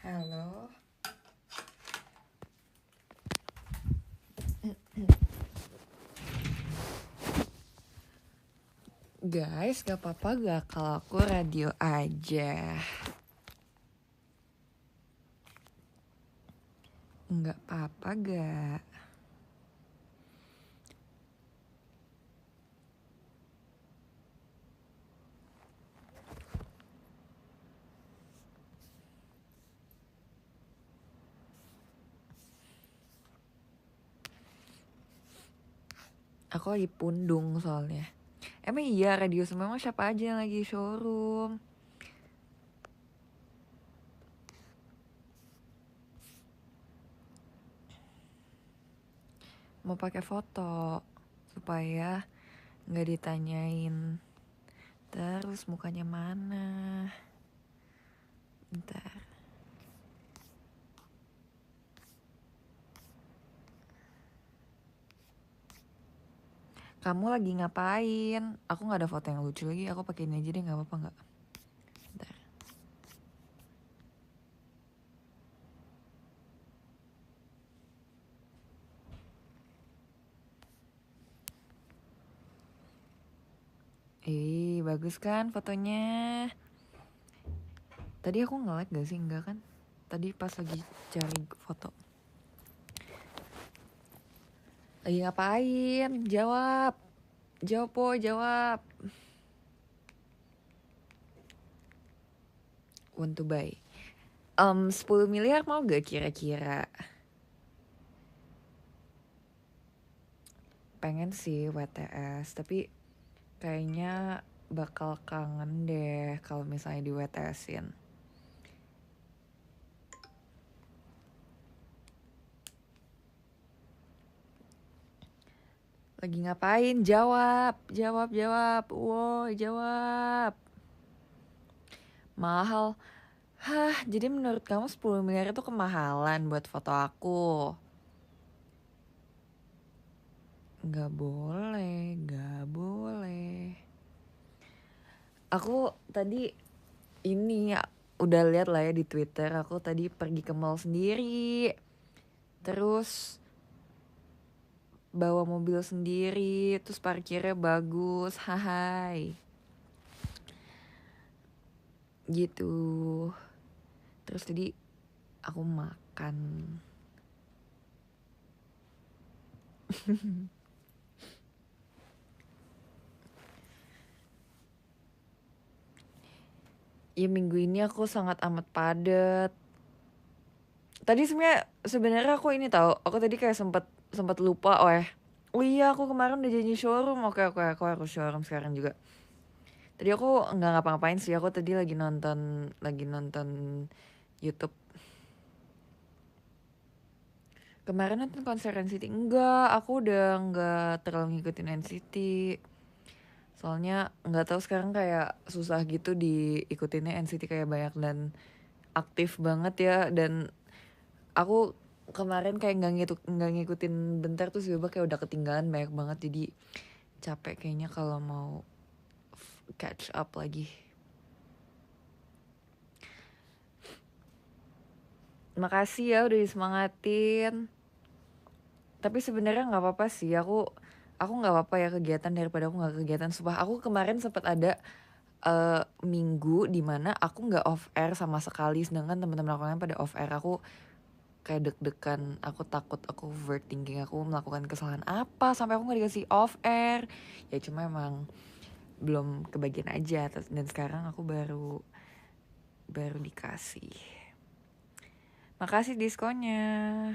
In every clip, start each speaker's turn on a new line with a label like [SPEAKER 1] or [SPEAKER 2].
[SPEAKER 1] Halo. Guys, gak apa-apa gak kalau aku radio aja? Gak apa-apa gak? Aku lagi pundung soalnya. Emang iya radio semua siapa aja yang lagi showroom? Mau pakai foto supaya gak ditanyain terus mukanya mana. Bentar. Kamu lagi ngapain? Aku gak ada foto yang lucu lagi. Aku pakai ini aja deh, gak apa-apa gak? Bentar. Bagus kan fotonya? Tadi aku nge-like gak sih? Enggak kan? Tadi pas lagi cari foto. Lagi ngapain? Jawab. Jawab po, jawab. Want to buy. 10 miliar mau gak kira-kira? Pengen sih WTS, tapi kayaknya bakal kangen deh kalau misalnya di WTS-in. Lagi ngapain? Jawab, jawab, jawab. Wow, jawab. Mahal. Hah, jadi menurut kamu 10 miliar itu kemahalan buat foto aku? Gak boleh, gak boleh. Aku tadi ini udah lihat lah ya di Twitter, aku tadi pergi ke mall sendiri. Terus bawa mobil sendiri, terus parkirnya bagus. Hai. Gitu. Terus tadi aku makan. Ya minggu ini aku sangat amat padat. Tadi sebenarnya aku ini tahu, aku tadi kayak sempat lupa. Oh iya, aku kemarin udah janji showroom. Oke, aku harus showroom sekarang juga. Tadi aku nggak ngapa-ngapain sih, aku tadi lagi nonton YouTube. Kemarin nonton konser NCT. Enggak, aku udah nggak terlalu ngikutin NCT. Soalnya nggak tahu sekarang kayak susah gitu diikutinnya NCT, kayak banyak dan aktif banget ya. Dan aku kemarin kayak nggak ngikutin bentar, tuh tiba-tiba kayak udah ketinggalan banyak banget, jadi capek kayaknya kalau mau catch up lagi. Makasih ya udah disemangatin. Tapi sebenarnya nggak apa-apa sih, aku nggak apa-apa ya kegiatan daripada aku nggak kegiatan. Sumpah aku kemarin sempat ada minggu dimana aku nggak off air sama sekali, sedangkan teman-teman aku yang pada off air. Aku kayak deg-degan, aku takut, aku overthinking, aku melakukan kesalahan apa sampai aku nggak dikasih off air. Ya cuma emang belum kebagian aja, dan sekarang aku baru dikasih. Makasih diskonnya.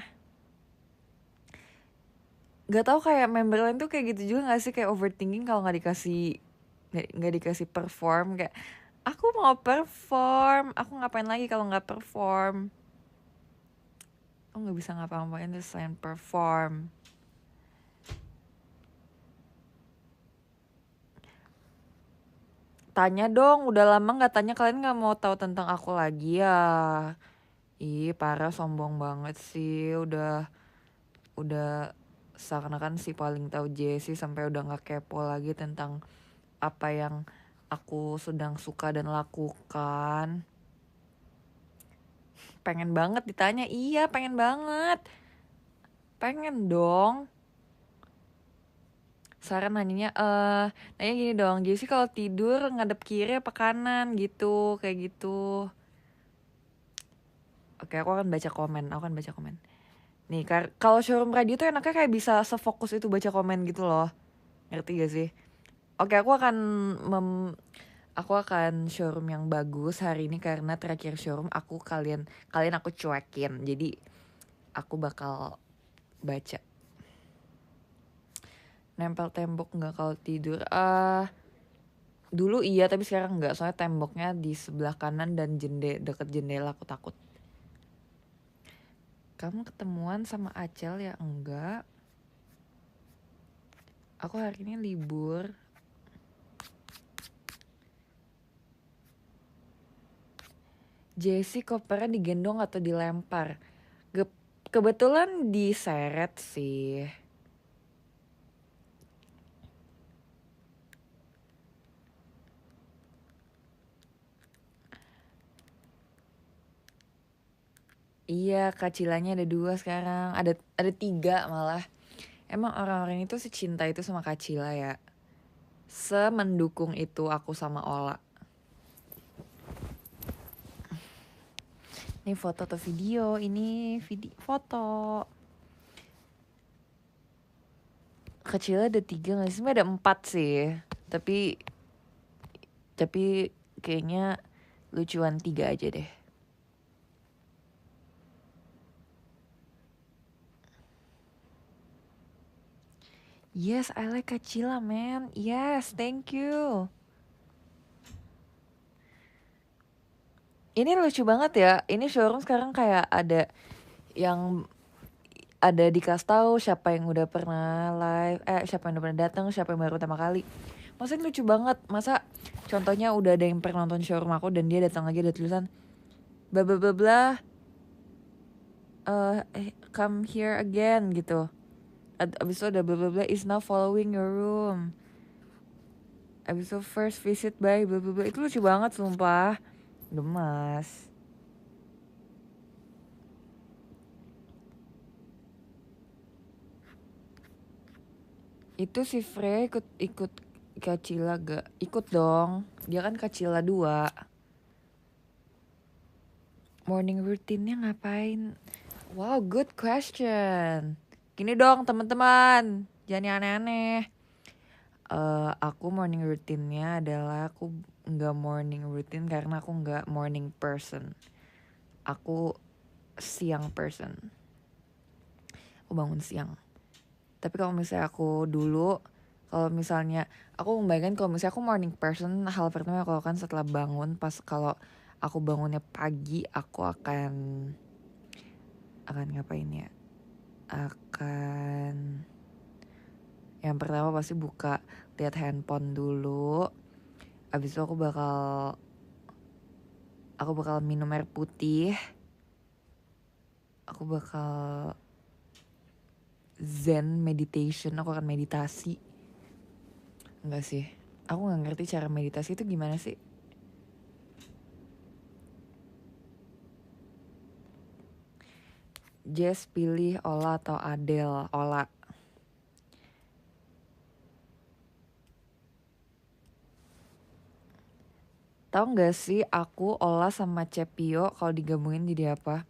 [SPEAKER 1] Gak tau, kayak member lain tuh kayak gitu juga gak sih, kayak overthinking kalau nggak dikasih perform. Kayak aku mau perform, aku ngapain lagi kalau nggak perform? Aku nggak bisa ngapa-ngapain tuh selain perform. Tanya dong, udah lama nggak tanya. Kalian nggak mau tahu tentang aku lagi ya? Ih, parah, sombong banget sih. Udah seakan-akan si paling tahu Jessie, sampai udah nggak kepo lagi tentang apa yang aku sedang suka dan lakukan. Pengen banget ditanya. Iya, pengen banget. Pengen dong. Sarah nanya gini dong, Jessie kalau tidur ngadep kiri apa kanan gitu, kayak gitu. Oke, aku akan baca komen. Nih, kalau showroom radio tuh enaknya kayak bisa sefokus itu baca komen gitu loh. Ngerti gak sih? Oke, aku akan showroom yang bagus hari ini karena terakhir showroom kalian aku cuekin. Jadi aku bakal baca. Nempel tembok nggak kalau tidur? Dulu iya tapi sekarang nggak, soalnya temboknya di sebelah kanan dan deket jendela, aku takut. Kamu ketemuan sama Acel ya? Enggak. Aku hari ini libur. Jessie kopernya digendong atau dilempar? Kebetulan diseret sih. Iya, Kak Cilanya ada 2 sekarang. Ada 3 malah. Emang orang-orang itu secinta itu sama Kak Cila ya. Semendukung itu aku sama Ola. Ini foto atau video? Ini foto. Kak Cila ada 3 gak sih? Ada 4 sih. Tapi kayaknya lucuan 3 aja deh. Yes, I like Kak Cila, man. Yes, thank you. Ini lucu banget ya. Ini showroom sekarang kayak ada dikasih tahu siapa yang udah pernah live, siapa yang udah pernah datang, siapa yang baru pertama kali. Maksudnya lucu banget. Masa contohnya udah ada yang pernah nonton showroom aku dan dia datang lagi ada tulisan bla bla bla bla, come here again gitu. Abis itu ada bla bla bla is now following your room. Abis itu first visit by bla bla bla. Itu lucu banget sumpah. Gemas. Itu si Frey ikut Kacila gak? Ikut dong. Dia kan Kacila 2. Morning routine-nya ngapain? Wow, good question. Gini dong teman-teman, jangan yang aneh-aneh. Aku morning routine-nya adalah aku nggak morning routine karena aku nggak morning person. Aku siang person. Aku bangun siang. Tapi kalau misalnya aku membayangkan kalau misalnya aku morning person, hal pertama aku lakukan setelah bangun, kalau aku bangunnya pagi, aku akan ngapain ya? Yang pertama pasti lihat handphone dulu. Abis itu aku bakal minum air putih. Aku bakal zen meditation. Aku akan meditasi. Enggak sih, aku gak ngerti cara meditasi itu gimana sih. Jess pilih Ola atau Adele? Ola. Tahu nggak sih aku Ola sama Cepio kalau digabungin jadi apa?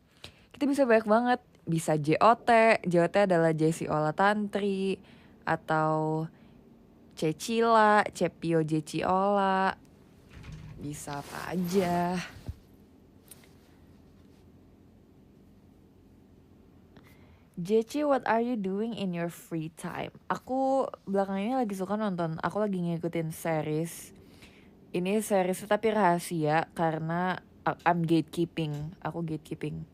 [SPEAKER 1] Kita bisa banyak banget. Bisa JOT adalah Jessie Ola Tantri, atau Cecila, Cepio Jeci Ola. Bisa apa aja. Jeci, what are you doing in your free time? Aku belakangan ini lagi suka nonton, aku lagi ngikutin series. Ini series tapi rahasia karena I'm gatekeeping. Aku gatekeeping.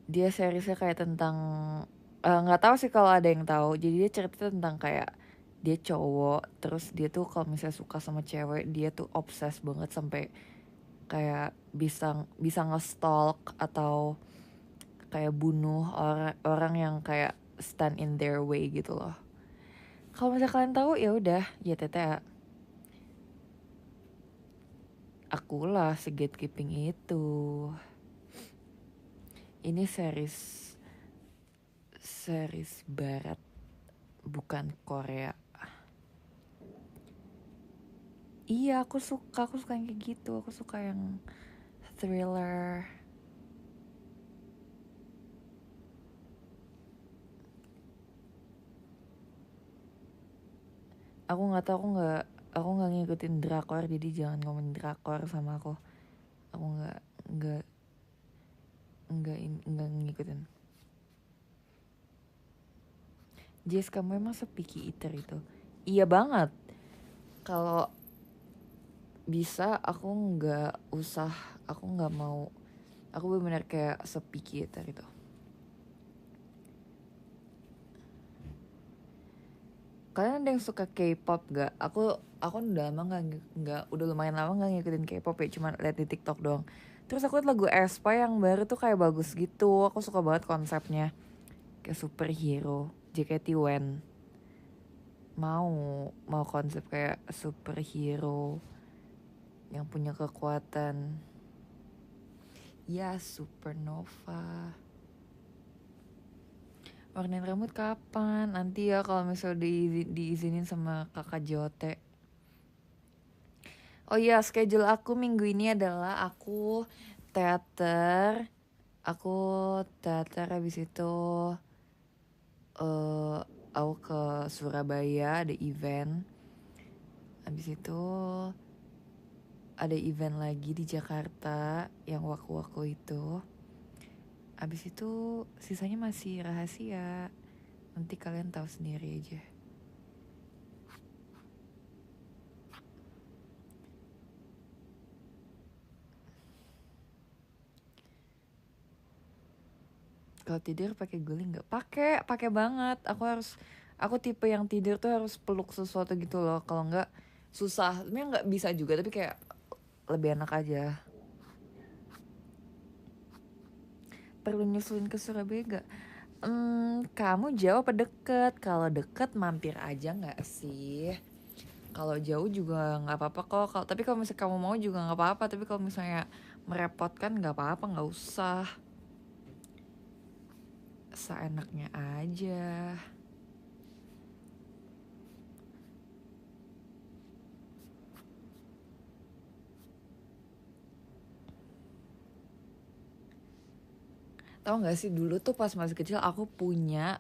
[SPEAKER 1] Dia seriesnya kayak tentang nggak tahu sih kalau ada yang tahu. Jadi dia cerita tentang kayak dia cowok, terus dia tuh kalau misalnya suka sama cewek, dia tuh obses banget sampai kayak bisa nge-stalk atau kayak bunuh orang yang kayak stand in their way gitu loh. Kalau misalnya kalian tahu ya udah, ya tete. Akulah si gatekeeping itu. Ini series barat, bukan Korea. Iya, aku suka yang kayak gitu. Aku suka yang thriller. Aku nggak tahu, aku nggak ngikutin drakor, jadi jangan ngomongin drakor sama aku. Aku nggak nggak ngikutin. Jess, kamu emang sepicky eater itu? Iya banget. Kalau bisa aku nggak mau. Aku benar-benar kayak sepicky eater itu. Kalian ada yang suka K-pop gak? Aku udah lumayan lama nggak ngikutin K-pop ya, cuma liat di TikTok doang. Terus aku liat lagu aespa yang baru tuh kayak bagus gitu. Aku suka banget konsepnya, kayak superhero. JKT1 mau konsep kayak superhero yang punya kekuatan. Ya, supernova. Warnain rambut kapan? Nanti ya kalau misalnya diizinin sama kakak Jote. Oh iya, schedule aku minggu ini adalah aku teater. Aku teater, habis itu aku ke Surabaya ada event. Habis itu ada event lagi di Jakarta yang waku-waku itu. Habis itu sisanya masih rahasia. Nanti kalian tahu sendiri aja. Kalau tidur pakai guling nggak? Pakai banget. Aku tipe yang tidur tuh harus peluk sesuatu gitu loh. Kalau nggak susah. Sebenarnya nggak bisa juga, tapi kayak lebih enak aja. Perlu nyusulin ke Surabaya gak? Kamu jauh apa deket? Kalau deket mampir aja nggak sih? Kalau jauh juga nggak apa-apa kok. Tapi kalau misalnya kamu mau juga nggak apa-apa. Tapi kalau misalnya merepotkan nggak apa-apa, nggak usah. Seenaknya aja. Tahu nggak sih, dulu tuh pas masih kecil aku punya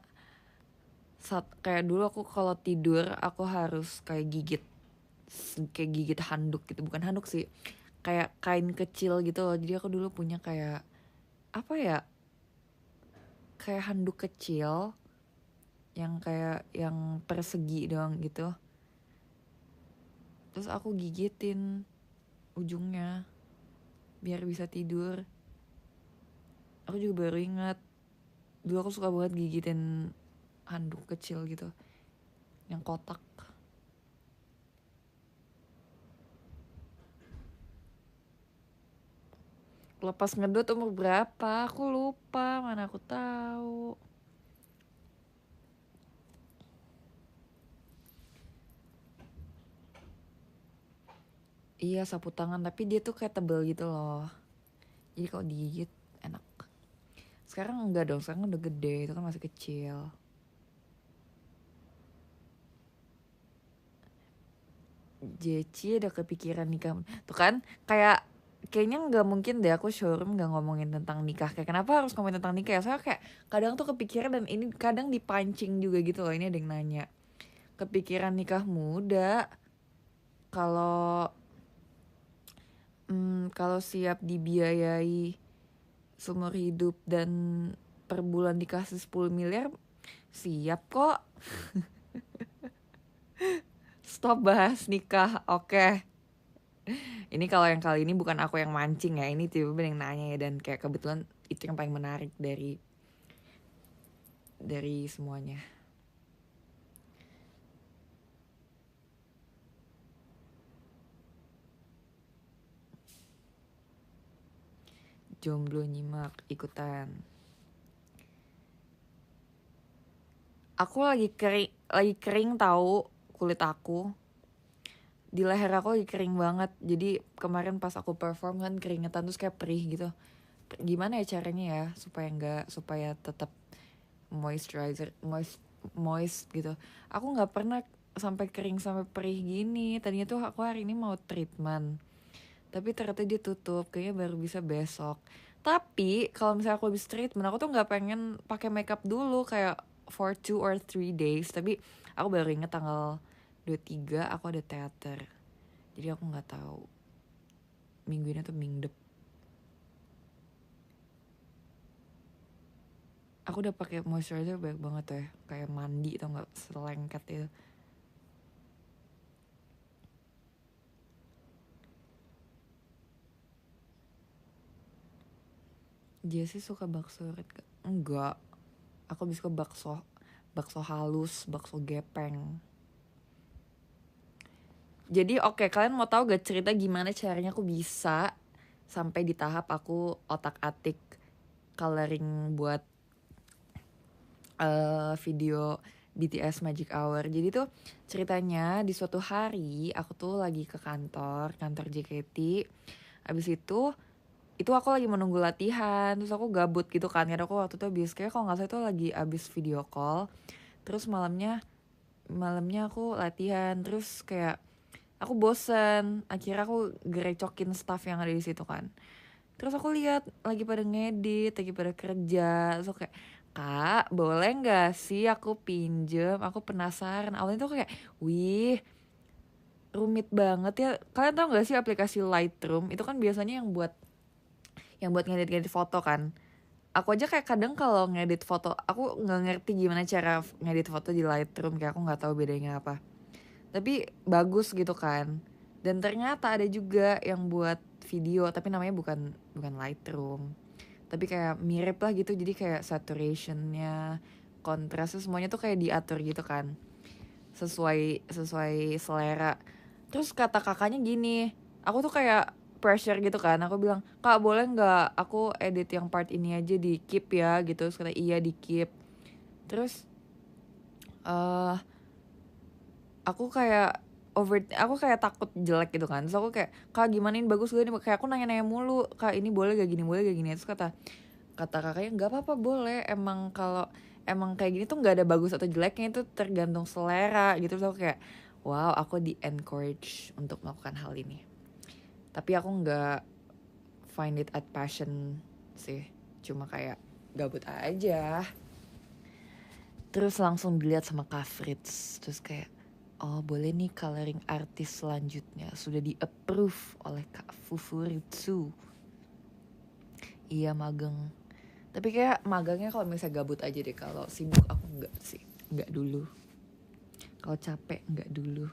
[SPEAKER 1] kayak dulu aku kalau tidur aku harus kayak gigit handuk gitu, bukan handuk sih, kayak kain kecil gitu loh. Jadi aku dulu punya kayak apa ya, kayak handuk kecil yang kayak yang persegi doang gitu. Terus aku gigitin ujungnya biar bisa tidur. Aku juga baru ingat, dulu aku suka banget gigitin handuk kecil gitu, yang kotak. Lepas ngedot umur berapa? Aku lupa, mana aku tahu. Iya, sapu tangan, tapi dia tuh kayak tebel gitu loh. Jadi kalau digigit enak. Sekarang enggak dong, sekarang udah gede, itu kan masih kecil. Jeci ada kepikiran nikah. Tuh kan, kayaknya nggak mungkin deh aku showroom nggak ngomongin tentang nikah. Kayak kenapa harus ngomongin tentang nikah ya? Soalnya kayak kadang tuh kepikiran, dan ini kadang dipancing juga gitu loh. Ini ada yang nanya, kepikiran nikah muda, kalau kalau siap dibiayai seumur hidup dan per bulan dikasih 10 miliar, siap kok. Stop bahas nikah, oke. Ini kalau yang kali ini bukan aku yang mancing ya, ini tiba-tiba yang nanya ya, dan kayak kebetulan itu yang paling menarik dari semuanya. Jomblo nyimak ikutan. Aku lagi kering tahu kulit aku. di leher aku lagi kering banget. Jadi kemarin pas aku perform kan keringetan terus kayak perih gitu. Gimana ya caranya ya supaya tetap moisturizer moist gitu. Aku nggak pernah sampai kering sampai perih gini. Tadinya tuh aku hari ini mau treatment, tapi ternyata dia tutup, kayaknya baru bisa besok. Tapi kalau misalnya aku habis treatment, aku tuh nggak pengen pakai makeup dulu kayak for 2 or 3 days. Tapi aku baru inget tanggal 23 aku ada teater, jadi aku nggak tahu minggu ini atau minggu depan. Aku udah pakai moisturizer banyak banget ya, kayak mandi tau nggak, selengket itu. Dia sih suka bakso red gak? Enggak, aku lebih suka bakso halus, bakso gepeng. Jadi oke, kalian mau tahu gak cerita gimana caranya aku bisa sampai di tahap aku otak-atik coloring buat video BTS Magic Hour. Jadi tuh ceritanya di suatu hari aku tuh lagi ke kantor JKT. Abis itu aku lagi menunggu latihan, terus aku gabut gitu kan, karena aku waktu itu abis, kayak kalau nggak salah itu lagi abis video call. Terus malamnya aku latihan, terus kayak aku bosen, akhirnya aku gerecokin staff yang ada di situ kan. Terus aku lihat lagi pada ngedit, lagi pada kerja, terus aku kayak, Kak, boleh nggak sih aku pinjem? Aku penasaran. Awalnya tuh kayak, wih, rumit banget ya. Kalian tahu nggak sih aplikasi Lightroom? Itu kan biasanya yang buat ngedit foto kan. Aku aja kayak kadang kalau ngedit foto, aku nggak ngerti gimana cara ngedit foto di Lightroom, kayak aku nggak tahu bedanya apa. Tapi bagus gitu kan. Dan ternyata ada juga yang buat video, tapi namanya bukan Lightroom, tapi kayak mirip lah gitu. Jadi kayak saturationnya, kontrasnya, semuanya tuh kayak diatur gitu kan, sesuai selera. Terus kata kakaknya gini, aku tuh kayak pressure gitu kan, aku bilang, Kak boleh nggak aku edit yang part ini aja di keep ya gitu. Terus kata iya di keep. Terus aku kayak takut jelek gitu kan. Terus aku kayak, Kak gimana ini, bagus gak nih? Kayak aku nanya-nanya mulu, Kak ini boleh gak gini, boleh gak gini. Terus kata kakaknya, nggak apa-apa, boleh, emang kalau emang kayak gini tuh nggak ada bagus atau jeleknya, itu tergantung selera gitu. Terus aku kayak, wow, aku di encourage untuk melakukan hal ini. Tapi aku nggak find it at passion sih, cuma kayak gabut aja. Terus langsung dilihat sama Kak Fritz, terus kayak, oh boleh nih coloring artis selanjutnya, sudah di approve oleh Kak Fufuritsu. Iya magang, tapi kayak magangnya kalau misalnya gabut aja deh. Kalau sibuk aku enggak sih, enggak dulu. Kalau capek enggak dulu.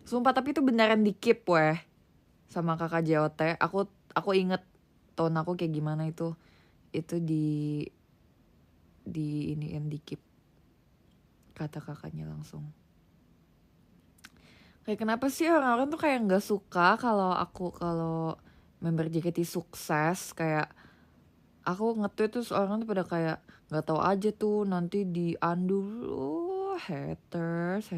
[SPEAKER 1] Sumpah, tapi itu beneran di keep weh sama kakak JOT. Aku inget tone aku kayak gimana itu di ini yang di keep, kata kakaknya langsung. Kayak kenapa sih orang-orang tuh kayak nggak suka kalau member JKT sukses. Kayak aku nge-tweet terus orang tuh pada kayak, nggak tahu aja tuh nanti di undo. Haters.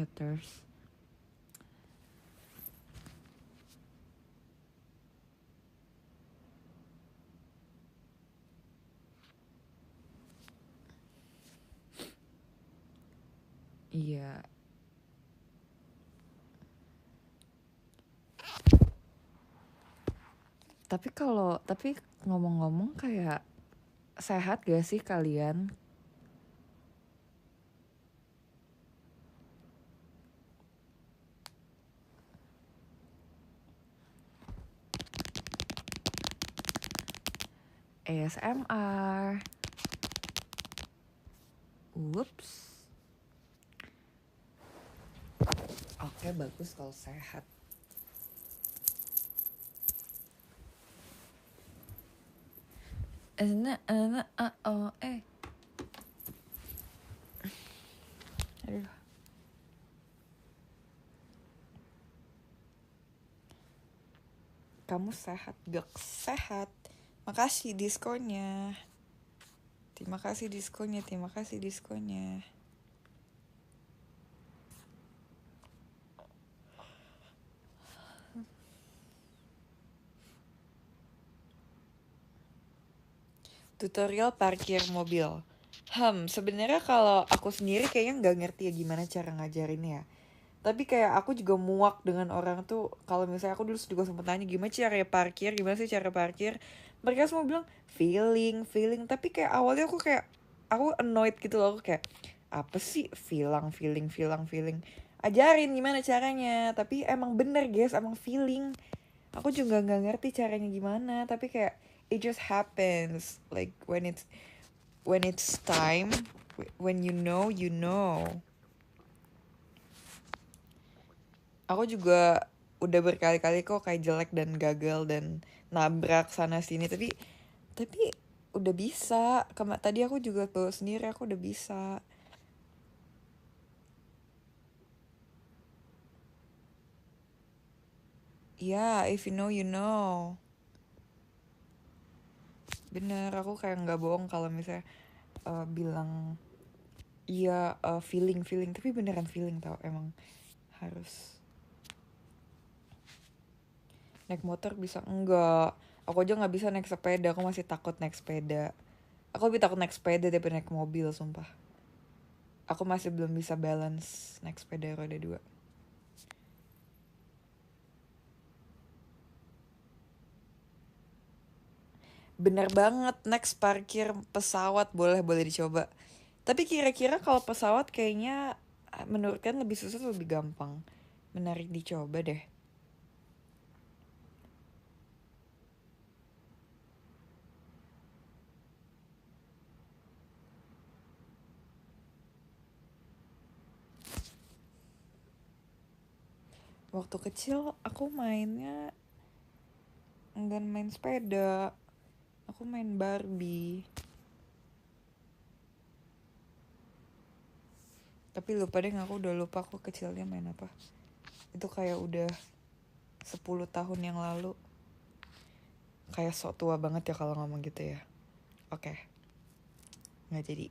[SPEAKER 1] Iya. Tapi ngomong-ngomong, kayak sehat gak sih kalian? ASMR. Whoops. Oke, bagus kalau sehat. Aduh. Kamu sehat gak? Sehat. Makasih diskonnya. Terima kasih diskonnya. Tutorial parkir mobil. Sebenarnya kalau aku sendiri kayaknya nggak ngerti ya gimana cara ngajarinnya ya. Tapi kayak aku juga muak dengan orang tuh, kalau misalnya aku dulu juga sempet tanya gimana cara parkir, gimana sih cara parkir. Mereka semua bilang feeling. Tapi kayak awalnya aku annoyed gitu loh, aku kayak apa sih feeling. Ajarin gimana caranya. Tapi emang bener guys, emang feeling. Aku juga nggak ngerti caranya gimana, tapi kayak it just happens like when it's time, when you know, you know. Aku juga udah berkali-kali kok kayak jelek dan gagal dan nabrak sana sini, tapi udah bisa. Tadi aku juga tuh sendiri, aku udah bisa. Ya, if you know, you know. Bener, aku kayak nggak bohong kalau misalnya bilang iya, feeling, tapi beneran feeling tau, emang harus. Naik motor bisa enggak? Aku aja nggak bisa naik sepeda, aku masih takut naik sepeda. Aku lebih takut naik sepeda daripada naik mobil, sumpah. Aku masih belum bisa balance naik sepeda roda 2. Bener banget, next parkir pesawat boleh dicoba. Tapi kira-kira kalau pesawat kayaknya menurut kan lebih susah atau lebih gampang? Menarik dicoba deh. Waktu kecil aku mainnya enggak main sepeda. Aku main Barbie. Tapi lupa deh, aku udah lupa aku kecilnya main apa. Itu kayak udah 10 tahun yang lalu. Kayak sok tua banget ya kalau ngomong gitu ya. Oke. Nggak jadi.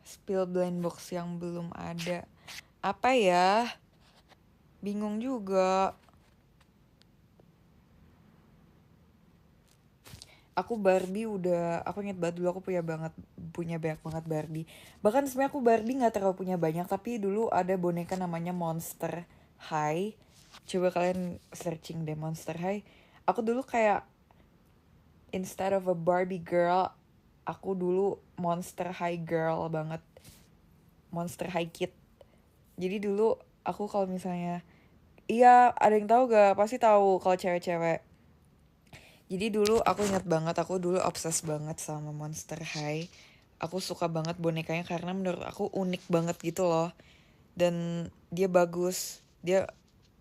[SPEAKER 1] Spill blind box yang belum ada. Apa ya? Bingung juga. Aku inget banget dulu aku punya banyak banget Barbie. Bahkan sebenarnya aku Barbie nggak terlalu punya banyak, tapi dulu ada boneka namanya Monster High. Coba kalian searching deh Monster High. Aku dulu kayak instead of a Barbie girl, aku dulu Monster High girl banget. Monster High kid. Jadi dulu aku kalau misalnya, iya, ada yang tahu gak? Pasti tahu kalau cewek-cewek. Jadi dulu aku ingat banget, aku dulu obses banget sama Monster High. Aku suka banget bonekanya karena menurut aku unik banget gitu loh. Dan dia bagus. Dia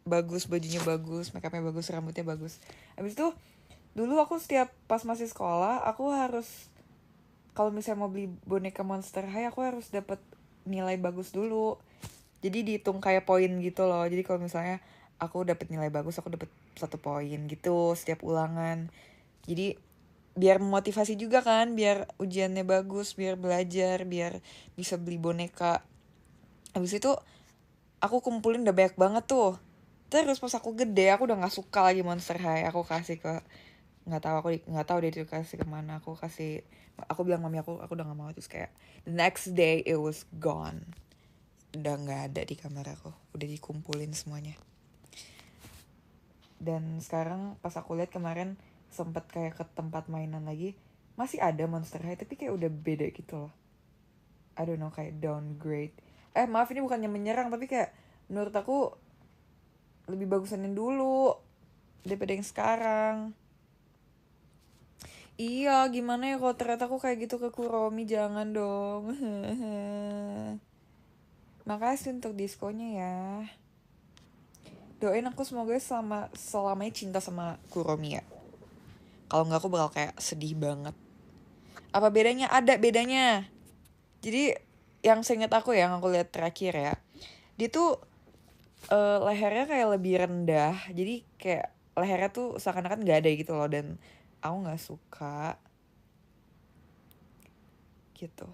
[SPEAKER 1] bagus, bajunya bagus, make upnya bagus, rambutnya bagus. Habis itu dulu aku setiap pas masih sekolah, aku harus, kalau misalnya mau beli boneka Monster High, aku harus dapat nilai bagus dulu. Jadi dihitung kayak poin gitu loh. Jadi kalau misalnya aku dapat nilai bagus, aku dapat 1 poin gitu setiap ulangan. Jadi biar memotivasi juga kan, biar ujiannya bagus, biar belajar, biar bisa beli boneka. Habis itu aku kumpulin udah banyak banget tuh. Terus pas aku gede, aku udah nggak suka lagi Monster High. Aku kasih ke, nggak tahu dia dikasih kemana. Aku bilang mami aku udah nggak mau. Terus kayak the next day it was gone. Udah nggak ada di kamar aku, udah dikumpulin semuanya. Dan sekarang pas aku lihat kemarin sempet kayak ke tempat mainan lagi, masih ada Monster High tapi kayak udah beda gitu loh. I don't know, kayak downgrade. Maaf, ini bukannya menyerang, tapi kayak menurut aku lebih bagusan yang dulu daripada yang sekarang. Iya, gimana ya kalau ternyata aku kayak gitu ke Kuromi, jangan dong. Makasih untuk diskonya ya. Doain aku semoga selamanya cinta sama Kuromi ya. Kalau nggak aku bakal kayak sedih banget. Apa bedanya? Ada bedanya. Jadi yang seingat aku ya, yang aku lihat terakhir ya, dia tuh lehernya kayak lebih rendah. Jadi kayak lehernya tuh seakan-akan nggak ada gitu loh, dan aku nggak suka gitu.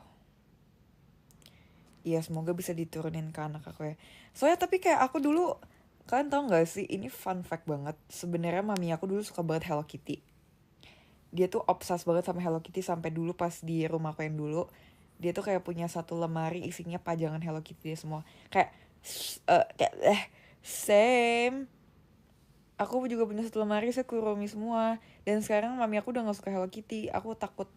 [SPEAKER 1] Iya, semoga bisa diturunin ke anak aku ya. Soalnya tapi kayak aku dulu Kalian tau gak sih, ini fun fact banget. Sebenarnya mami aku dulu suka banget Hello Kitty. Dia tuh obses banget sama Hello Kitty sampai dulu pas di rumahku yang dulu. Dia tuh kayak punya satu lemari isinya pajangan Hello Kitty dia semua. Kayak same. Aku juga punya satu lemari saya Kuromi semua. Dan sekarang mami aku udah gak suka Hello Kitty. Aku takut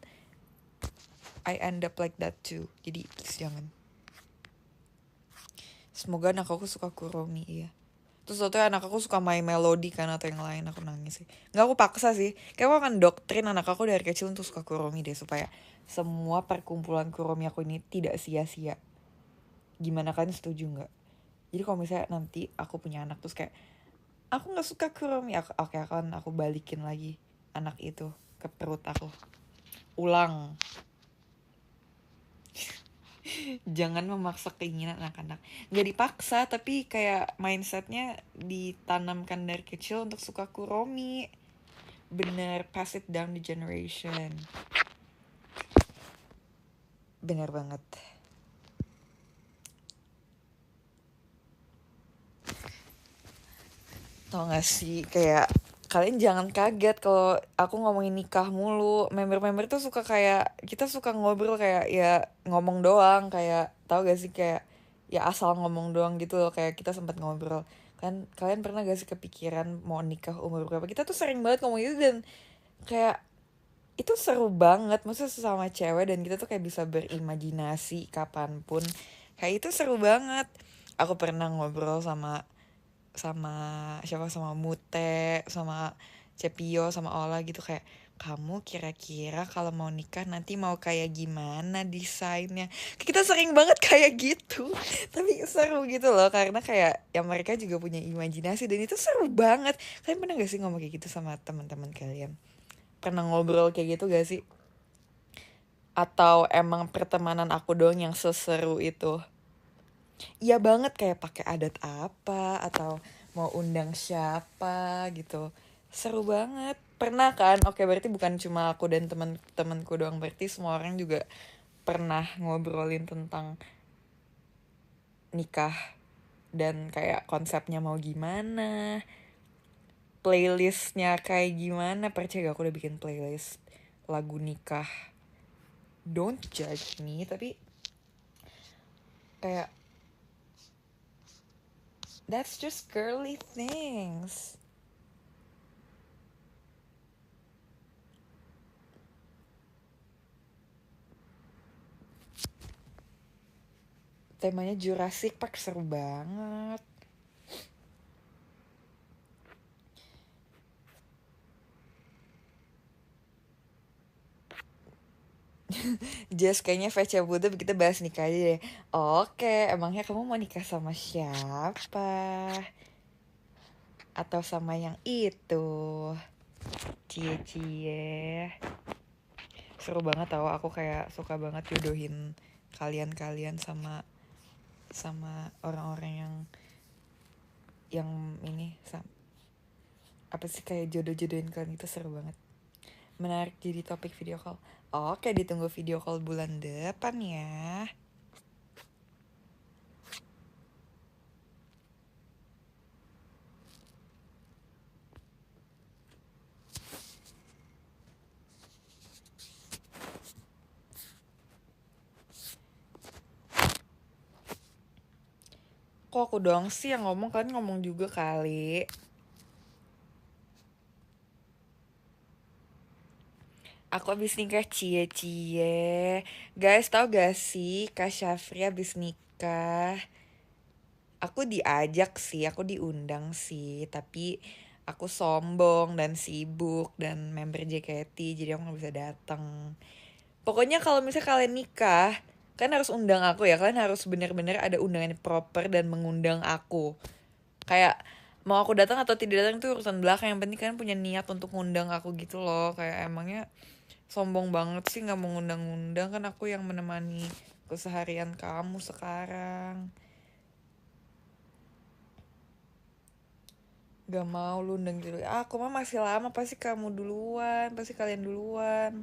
[SPEAKER 1] I end up like that too. Jadi please jangan. Semoga anak aku suka Kuromi ya. Terus waktu anak aku suka My Melody kan atau yang lain, aku nangis sih. Nggak, aku paksa sih. Kayak aku akan doktrin anak aku dari kecil untuk suka Kuromi deh, supaya semua perkumpulan Kuromi aku ini tidak sia-sia. Gimana, kalian setuju nggak? Jadi kalau misalnya nanti aku punya anak terus kayak aku nggak suka Kuromi, oke, aku balikin lagi anak itu ke perut aku. Ulang. Jangan memaksa keinginan anak-anak. Nggak dipaksa, tapi kayak mindsetnya ditanamkan dari kecil untuk suka Kuromi. Bener, pass it down the generation. Bener banget. Tau gak sih, kayak kalian jangan kaget kalau aku ngomongin nikah mulu. Member-member tuh suka kayak, kita suka ngobrol kayak ya ngomong doang. Kayak tau gak sih, kayak ya asal ngomong doang gitu loh. Kayak kita sempat ngobrol, kan kalian pernah gak sih kepikiran mau nikah umur berapa? Kita tuh sering banget ngomong itu, dan kayak itu seru banget. Maksudnya sesama cewek dan kita tuh kayak bisa berimajinasi kapanpun. Kayak itu seru banget. Aku pernah ngobrol sama siapa, sama Mute, sama Cepio, sama Ola gitu, kayak kamu kira-kira kalau mau nikah nanti mau kayak gimana desainnya. Kita sering banget kayak gitu. Tapi seru gitu loh, karena kayak ya mereka juga punya imajinasi dan itu seru banget. Kalian pernah gak sih ngomong kayak gitu sama teman-teman kalian? Pernah ngobrol kayak gitu gak sih? Atau emang pertemanan aku doang yang seseru itu? Iya banget, kayak pakai adat apa atau mau undang siapa gitu. Seru banget. Pernah kan? Oke, berarti bukan cuma aku dan teman-temanku doang, berarti semua orang juga pernah ngobrolin tentang nikah dan kayak konsepnya mau gimana, playlistnya kayak gimana. Percaya gak, aku udah bikin playlist lagu nikah. Don't judge me, tapi kayak that's just girly things. Temanya Jurassic Park, seru banget. Just kayaknya Veca Buddha kita bahas nikah aja deh. Oke, emangnya kamu mau nikah sama siapa? Atau sama yang itu? Cie-cie. Seru banget tau, aku kayak suka banget jodohin kalian-kalian sama orang-orang yang ini apa sih, kayak jodoh-jodohin kalian, itu seru banget. Menarik jadi topik video call. Oke, ditunggu video call bulan depan ya. Kok aku doang sih yang ngomong? Kalian ngomong juga kali. Aku abis nikah, cie-cie. Guys, tau gak sih Kak Syafri abis nikah? Aku diajak sih, aku diundang sih, tapi aku sombong dan sibuk dan member JKT, jadi aku gak bisa datang. Pokoknya kalau misalnya kalian nikah, kan harus undang aku ya. Kalian harus benar-benar ada undangan proper dan mengundang aku. Kayak mau aku datang atau tidak datang itu urusan belakang, yang penting kalian punya niat untuk ngundang aku gitu loh. Kayak emangnya sombong banget sih gak mau ngundang-ngundang, kan aku yang menemani keseharian kamu sekarang. Gak mau lu undang gitu. Aku mah masih lama, pasti kamu duluan, pasti kalian duluan.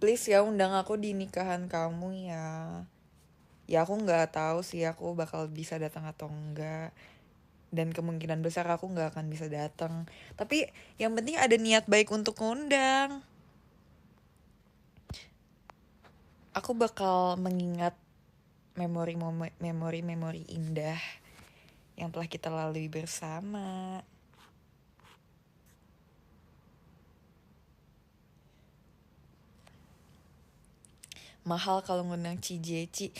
[SPEAKER 1] Please ya, undang aku di nikahan kamu ya. Ya aku nggak tahu sih aku bakal bisa datang atau enggak. Dan kemungkinan besar aku nggak akan bisa datang. Tapi yang penting ada niat baik untuk ngundang. Aku bakal mengingat memori-memori indah yang telah kita lalui bersama. Mahal kalau ngundang Cijeci.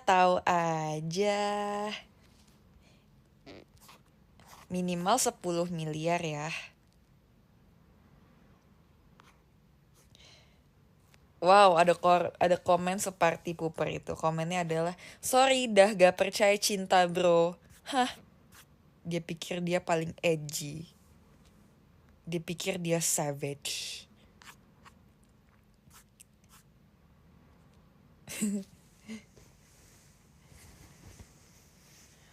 [SPEAKER 1] Tahu aja. Minimal 10 miliar ya. Wow, ada komen seperti Puper itu. Komennya adalah, sorry dah gak percaya cinta bro. Hah, dia pikir dia paling edgy. Dia pikir dia savage.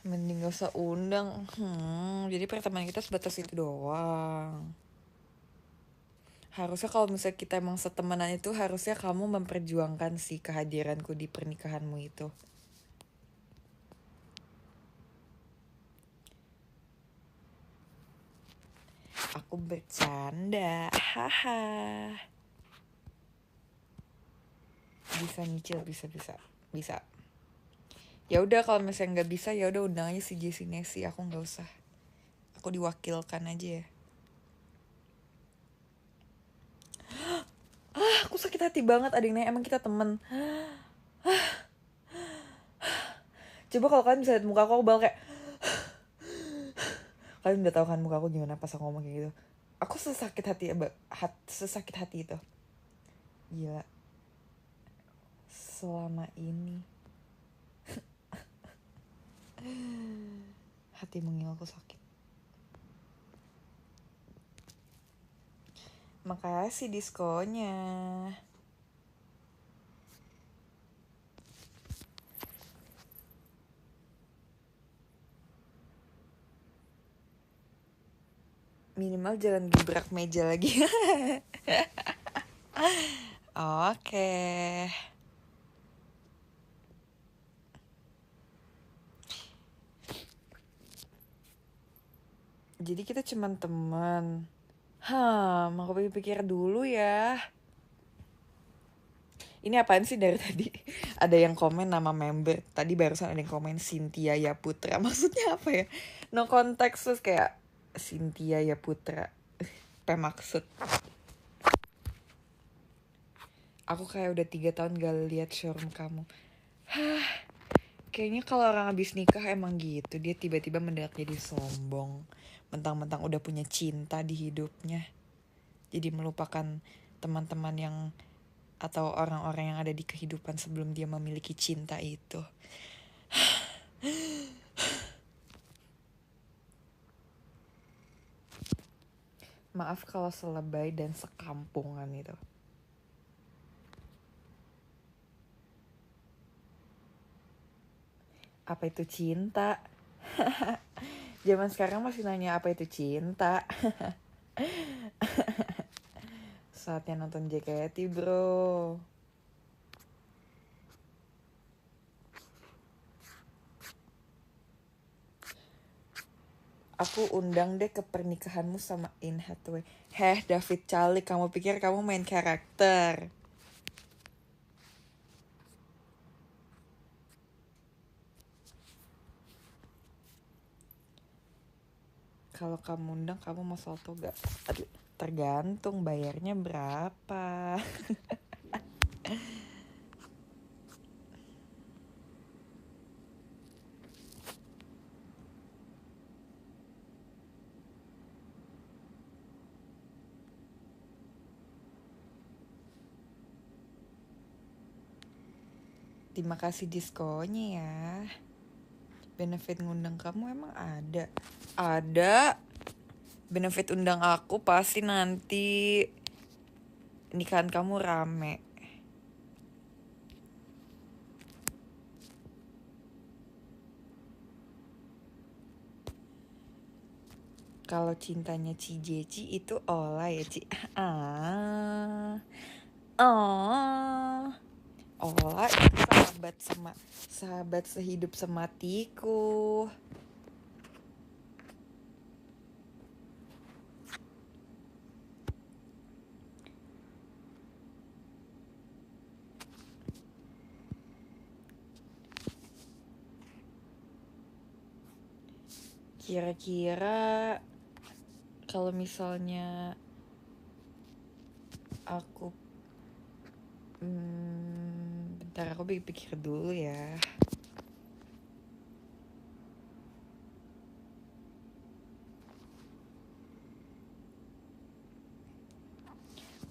[SPEAKER 1] Mending gak usah undang. Jadi pertemanan kita sebatas itu doang. Harusnya kalau misalnya kita emang setemenan itu, harusnya kamu memperjuangkan sih kehadiranku di pernikahanmu itu. Aku bercanda, haha. Bisa nyicil, bisa. Ya udah kalau misalnya nggak bisa, ya udah undang aja si Jessie Nesi, aku nggak usah. Aku diwakilkan aja ya. Aku sakit hati banget, ada yang nanya emang kita temen. Coba kalau kalian bisa lihat muka aku bakal kayak kalian udah tahu kan muka aku gimana pas aku ngomong kayak gitu. Aku sesakit hati sesakit hati itu. Gila. Selama ini hati mengilku sakit. Makasih diskonya. Minimal jangan gebrak meja lagi. Oke. Jadi kita cuman teman. Aku pikir dulu ya. Ini apaan sih dari tadi? Ada yang komen nama member. Tadi barusan ada yang komen Cynthia ya Putra. Maksudnya apa ya? No konteks terus kayak Cynthia ya Putra. Apa maksud? Aku kayak udah 3 tahun gak lihat showroom kamu. Kayaknya kalau orang habis nikah emang gitu. Dia tiba-tiba mendadak jadi sombong. Mentang-mentang udah punya cinta di hidupnya. Jadi melupakan teman-teman yang atau orang-orang yang ada di kehidupan sebelum dia memiliki cinta itu. Maaf kalau selebay dan sekampungan itu. Apa itu cinta? Zaman sekarang masih nanya apa itu cinta. Saatnya nonton JKT bro. Aku undang deh ke pernikahanmu sama Anne Hathaway. David Chalik, kamu pikir kamu main karakter? Kalau kamu undang, kamu mau salto gak? Aduh, tergantung bayarnya berapa. Terima kasih diskonya ya. Benefit ngundang kamu emang ada? Ada. Benefit undang aku pasti nanti nikahan kamu rame. Kalau cintanya Cijeci itu olah ya Ci. Ola itu sahabat sehidup sematiku. Kira-kira kalau misalnya aku bentar, aku pikir dulu ya.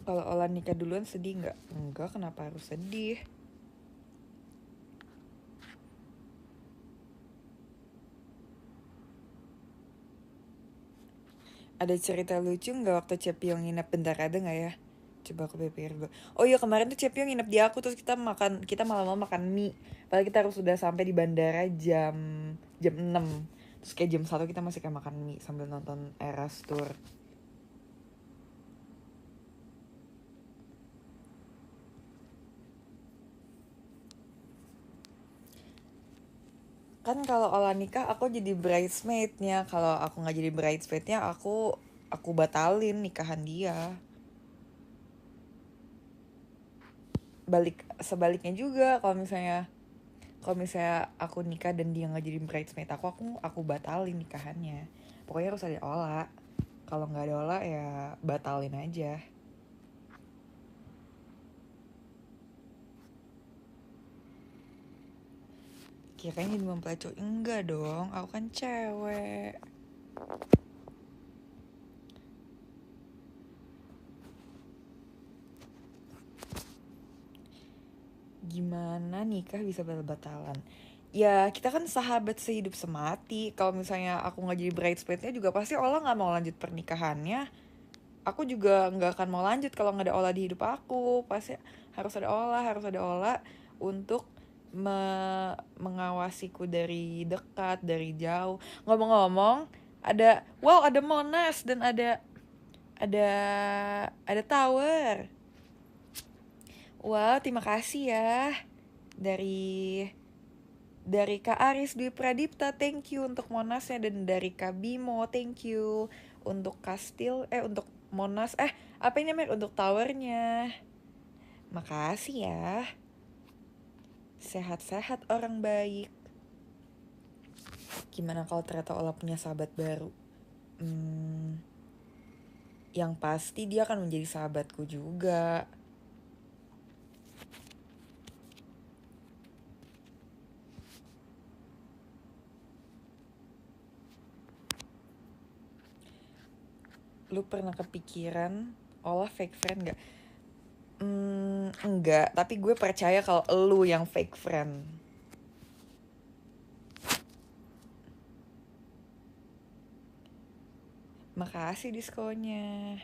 [SPEAKER 1] Kalau Ola nikah duluan sedih nggak? Enggak, kenapa harus sedih? Ada cerita lucu nggak waktu Cepyong nginep? Bentar, ada nggak ya? Coba aku pikir dulu. Oh iya, kemarin tuh Cepyong nginep di aku, terus kita malam-malam makan mie. Padahal kita harus sudah sampai di bandara jam 6. Terus kayak jam 1 kita masih kayak makan mie sambil nonton Eras Tour. Kan kalau Ola nikah aku jadi bridesmaidnya. Kalau aku nggak jadi bridesmaidnya, aku batalin nikahan dia. Sebaliknya juga, kalau misalnya aku nikah dan dia nggak jadi bridesmaid aku batalin nikahannya. Pokoknya harus ada Ola. Kalau nggak ada Ola ya batalin aja. Kirain jadi mempelai cowok. Enggak dong, aku kan cewek. Gimana nikah bisa batal-batalan? Ya kita kan sahabat sehidup semati. Kalau misalnya aku nggak jadi bridesmaidnya juga pasti Ola nggak mau lanjut pernikahannya. Aku juga nggak akan mau lanjut kalau nggak ada Ola di hidup aku. Pasti harus ada Ola untuk mengawasiku dari dekat, dari jauh. Ngomong-ngomong, ada Monas dan ada ada tower. Wow, terima kasih ya dari Kak Aris Dwi Pradipta, thank you untuk Monasnya, dan dari Kak Bimo, thank you untuk untuk Monas, apa ini namanya, untuk towernya. Makasih ya. Sehat-sehat orang baik. Gimana kalau ternyata Ola punya sahabat baru? Yang pasti dia akan menjadi sahabatku juga. Lu pernah kepikiran Ola fake friend gak? Enggak, tapi gue percaya kalau lu yang fake friend. Makasih diskonnya.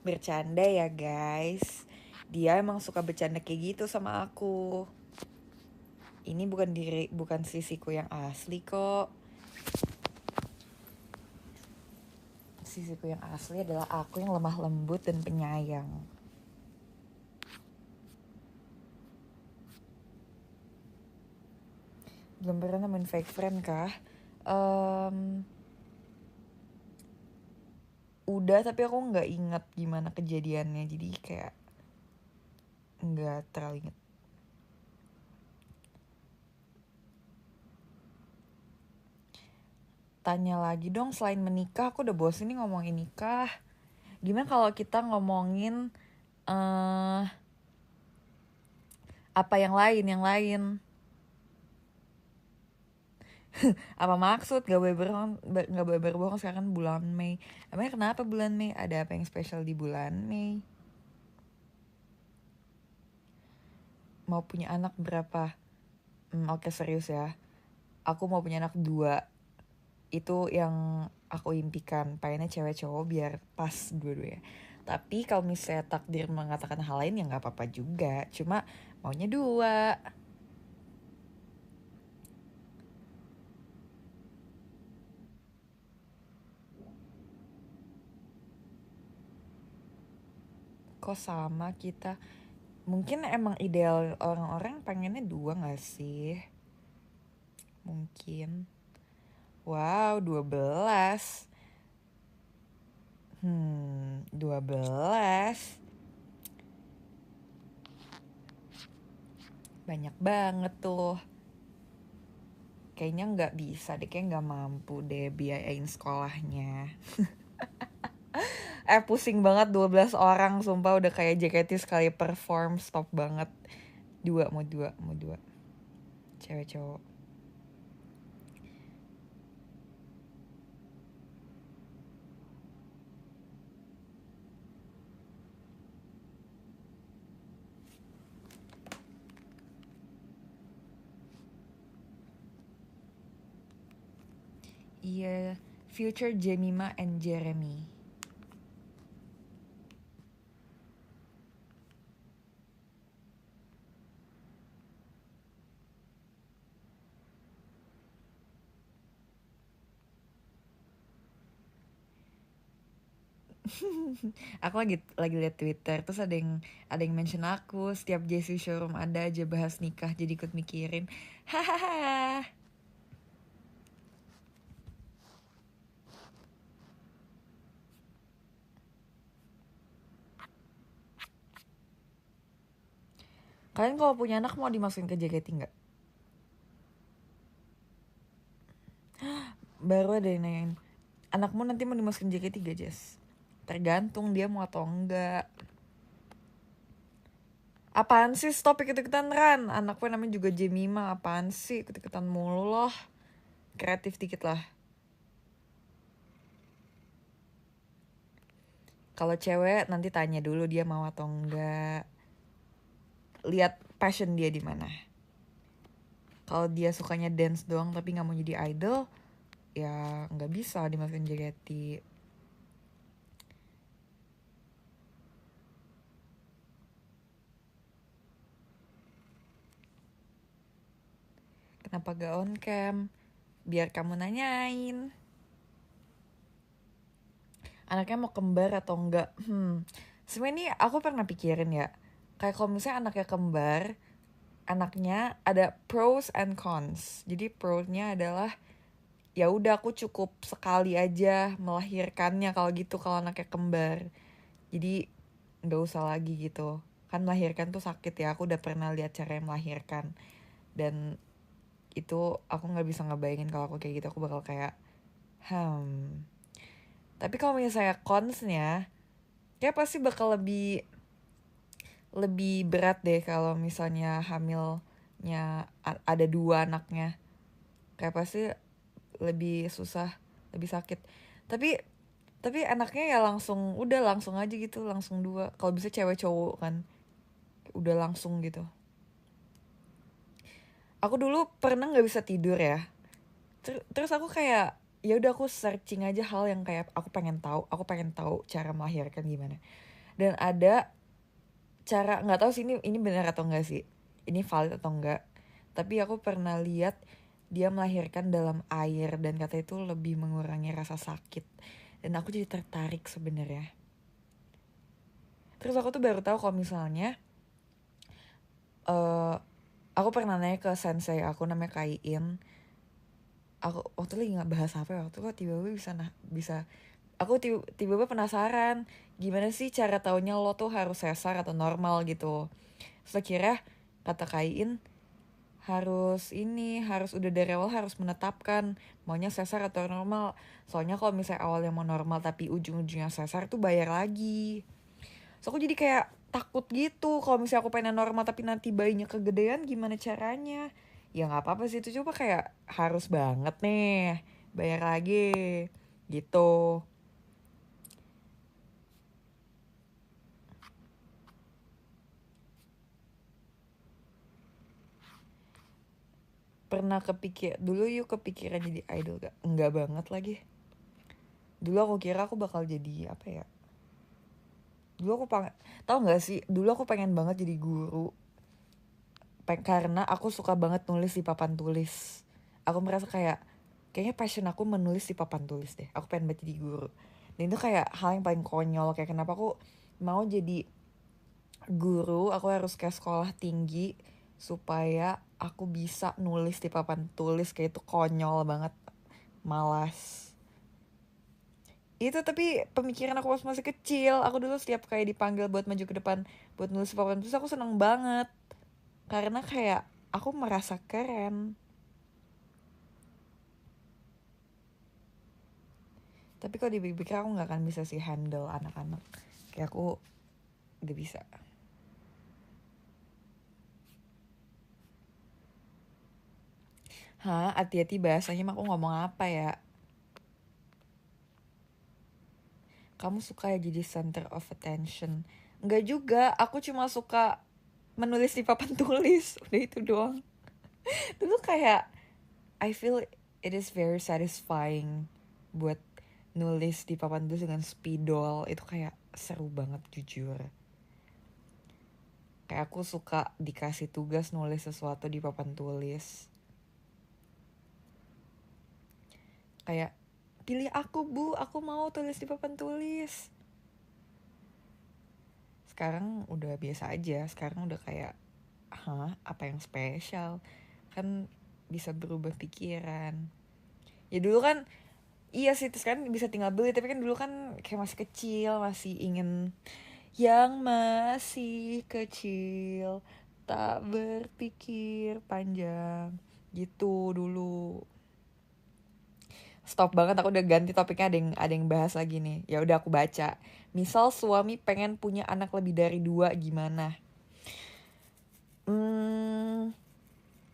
[SPEAKER 1] Bercanda ya guys. Dia emang suka bercanda kayak gitu sama aku. Ini bukan sisiku yang asli kok. Sisiku yang asli adalah aku yang lemah lembut dan penyayang. Belum pernah nemuin fake friend kah? Udah, tapi aku nggak inget gimana kejadiannya, jadi kayak nggak terlalu inget. Tanya lagi dong, selain menikah, aku udah bosen nih ngomongin nikah. Gimana kalau kita ngomongin apa yang lain? Apa maksud? Gak boleh berbohong, sekarang bulan Mei. Emangnya kenapa bulan Mei? Ada apa yang spesial di bulan Mei? Mau punya anak berapa? Oke, serius ya. Aku mau punya anak 2. Itu yang aku impikan. Pengennya cewek cowok biar pas dua-duanya. Tapi kalau misalnya takdir mengatakan hal lain ya gak apa-apa juga. Cuma maunya 2. kok sama kita. Mungkin emang ideal orang-orang pengennya 2 gak sih? Mungkin. Wow, 12. 12. Banyak banget tuh. Kayaknya gak bisa deh, kayak gak mampu deh biayain sekolahnya. Pusing banget 12 orang, sumpah udah kayak JKT sekali perform, stop banget. 2, mau 2. Cewek cowok. Iya, future Jemima and Jeremy. Aku lagi liat Twitter, terus ada yang mention aku, setiap JC showroom ada aja bahas nikah, jadi ikut mikirin. Hahaha. Kalian kalau punya anak mau dimasukin ke JKT nggak? Baru ada yang nanyain, anakmu nanti mau dimasukin JKT gak, Jess? Tergantung dia mau atau enggak. Apaan sih, stop ikut-ikutan Ran. Anakku namanya juga Jemima, apaan sih ikut-ikutan mulu loh. Kreatif dikit lah. Kalau cewek nanti tanya dulu dia mau atau enggak. Lihat passion dia di mana. Kalau dia sukanya dance doang tapi nggak mau jadi idol, ya nggak bisa dimasukin JKT. Kenapa gak on cam? Biar kamu nanyain. Anaknya mau kembar atau enggak? Sebenarnya ini aku pernah pikirin ya. Kayak kalau misalnya anaknya kembar, anaknya ada pros and cons. Jadi pro-nya adalah ya udah aku cukup sekali aja melahirkannya kalau gitu kalau anaknya kembar. Jadi nggak usah lagi gitu. Kan melahirkan tuh sakit ya. Aku udah pernah lihat cara melahirkan. Dan itu aku nggak bisa ngebayangin kalau aku kayak gitu. Aku bakal kayak Tapi kalau misalnya consnya, kayak pasti bakal lebih berat deh kalau misalnya hamilnya ada 2 anaknya. Kayak pasti lebih susah, lebih sakit. Tapi anaknya ya langsung aja gitu, langsung 2. Kalau bisa cewek cowok kan, udah langsung gitu. Aku dulu pernah nggak bisa tidur ya. Terus aku kayak ya udah aku searching aja hal yang kayak aku pengen tahu cara melahirkan gimana. Dan ada cara, nggak tahu sih ini benar atau enggak sih, ini valid atau enggak, tapi aku pernah lihat dia melahirkan dalam air dan kata itu lebih mengurangi rasa sakit, dan aku jadi tertarik sebenarnya. Terus aku tuh baru tahu kalau misalnya aku pernah nanya ke sensei aku namanya Kaiin. Aku waktu lagi nggak bahas apa ya, waktu kok tiba-tiba bisa aku tiba-tiba penasaran gimana sih cara taunya lo tuh harus sesar atau normal gitu. Terus akhirnya kata Kaiin harus udah dari awal harus menetapkan maunya sesar atau normal. Soalnya kalau misalnya awalnya mau normal tapi ujung-ujungnya sesar tuh bayar lagi. So aku jadi kayak takut gitu kalau misalnya aku pengen normal tapi nanti bayinya kegedean gimana caranya. Ya nggak apa-apa sih, itu coba kayak harus banget nih bayar lagi gitu. Pernah kepikiran jadi idol gak? Enggak banget lagi. Dulu aku kira aku bakal jadi apa ya, tau gak sih, dulu aku pengen banget jadi guru. Karena aku suka banget nulis di papan tulis. Aku merasa kayaknya passion aku menulis di papan tulis deh. Aku pengen banget jadi guru. Dan itu kayak hal yang paling konyol, kayak kenapa aku mau jadi guru, aku harus kayak sekolah tinggi supaya aku bisa nulis di papan tulis. Kayak itu konyol banget, malas. Itu tapi pemikiran aku pas masih kecil. Aku dulu setiap kayak dipanggil buat maju ke depan buat nulis di papan tulis, aku seneng banget. Karena kayak aku merasa keren. Tapi kalau dipikir aku gak akan bisa sih handle anak-anak. Kayak aku gak bisa. Hah, hati-hati bahasanya, aku ngomong apa ya? Kamu suka ya jadi center of attention. Enggak juga, aku cuma suka menulis di papan tulis. Udah itu doang. Dulu kayak I feel it is very satisfying buat nulis di papan tulis dengan spidol. Itu kayak seru banget jujur. Kayak aku suka dikasih tugas nulis sesuatu di papan tulis. Kayak, pilih aku bu, aku mau tulis di papan tulis. Sekarang udah biasa aja, sekarang udah kayak, apa yang spesial? Kan bisa berubah pikiran. Ya dulu kan, iya sih, terus kan bisa tinggal beli, tapi kan dulu kan kayak masih kecil, masih ingin yang masih kecil, tak berpikir panjang, gitu dulu. Stop banget, aku udah ganti topiknya, ada yang bahas lagi nih. Ya udah aku baca. Misal suami pengen punya anak lebih dari 2, gimana?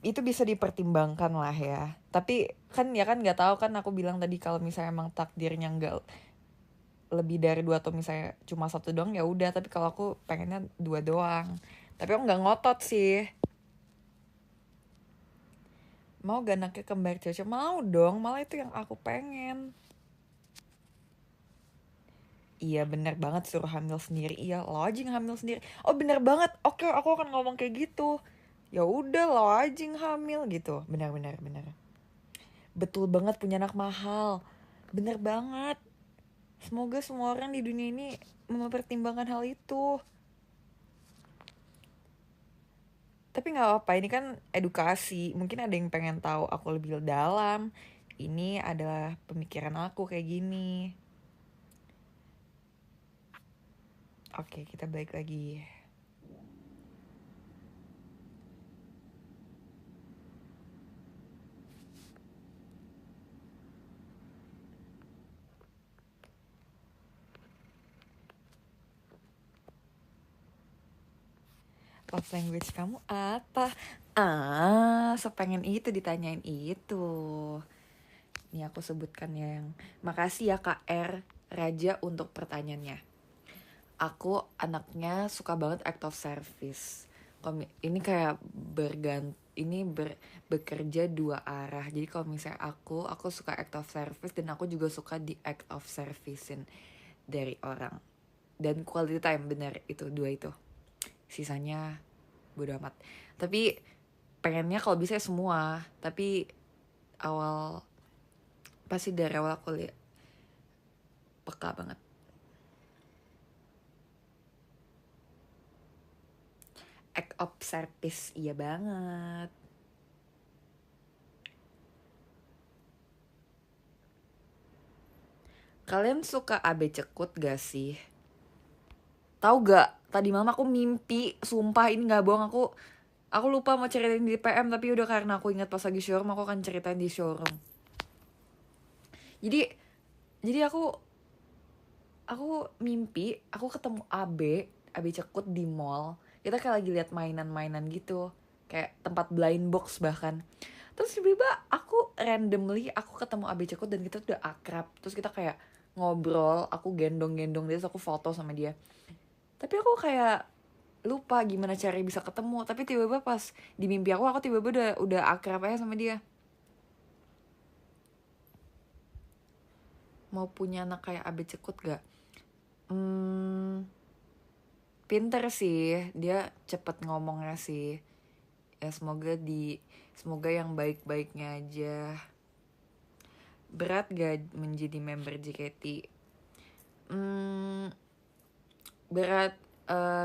[SPEAKER 1] Itu bisa dipertimbangkan lah ya. Tapi kan ya kan nggak tahu kan, aku bilang tadi kalau misalnya emang takdirnya nggak lebih dari 2 atau misalnya cuma 1 doang ya udah. Tapi kalau aku pengennya 2 doang. Tapi aku nggak ngotot sih. Mau gak anaknya kembar cewek? Mau dong, malah itu yang aku pengen. Iya bener banget, suruh hamil sendiri. Iya lo aja yang hamil sendiri. Oh bener banget, oke aku akan ngomong kayak gitu. Ya udah lo aja yang hamil gitu. Bener. Betul banget, punya anak mahal. Bener banget. Semoga semua orang di dunia ini mempertimbangkan hal itu. Tapi gak apa-apa, ini kan edukasi. Mungkin ada yang pengen tahu aku lebih dalam. Ini adalah pemikiran aku kayak gini. Oke, kita balik lagi. Love language kamu apa? Sepengen itu ditanyain itu. Nih aku sebutkan yang makasih ya Kak R Raja untuk pertanyaannya. Aku anaknya suka banget act of service. Ini kayak bekerja 2 arah. Jadi kalau misalnya aku suka act of service dan aku juga suka di act of servicein dari orang. Dan quality time, bener itu 2 itu. Sisanya bodo amat. Tapi pengennya kalau bisa semua. Tapi pasti dari awal aku lihat peka banget. Act of service, iya banget. Kalian suka AB cekut gak sih? Tahu gak? Tadi malam aku mimpi, sumpah ini nggak bohong, aku lupa mau ceritain di PM, tapi udah karena aku ingat pas lagi showroom aku akan ceritain di showroom. Jadi aku mimpi aku ketemu AB cekut di mall. Kita kayak lagi lihat mainan-mainan gitu, kayak tempat blind box bahkan. Terus tiba-tiba aku ketemu AB cekut dan kita udah akrab. Terus kita kayak ngobrol, aku gendong-gendong dia, terus aku foto sama dia. Tapi aku kayak lupa gimana cara bisa ketemu. Tapi tiba-tiba pas di mimpi aku tiba-tiba udah akrab aja sama dia. Mau punya anak kayak AB cekut gak? Pinter sih, dia cepet ngomongnya sih. Ya semoga yang baik-baiknya aja. Berat gak menjadi member JKT? Berat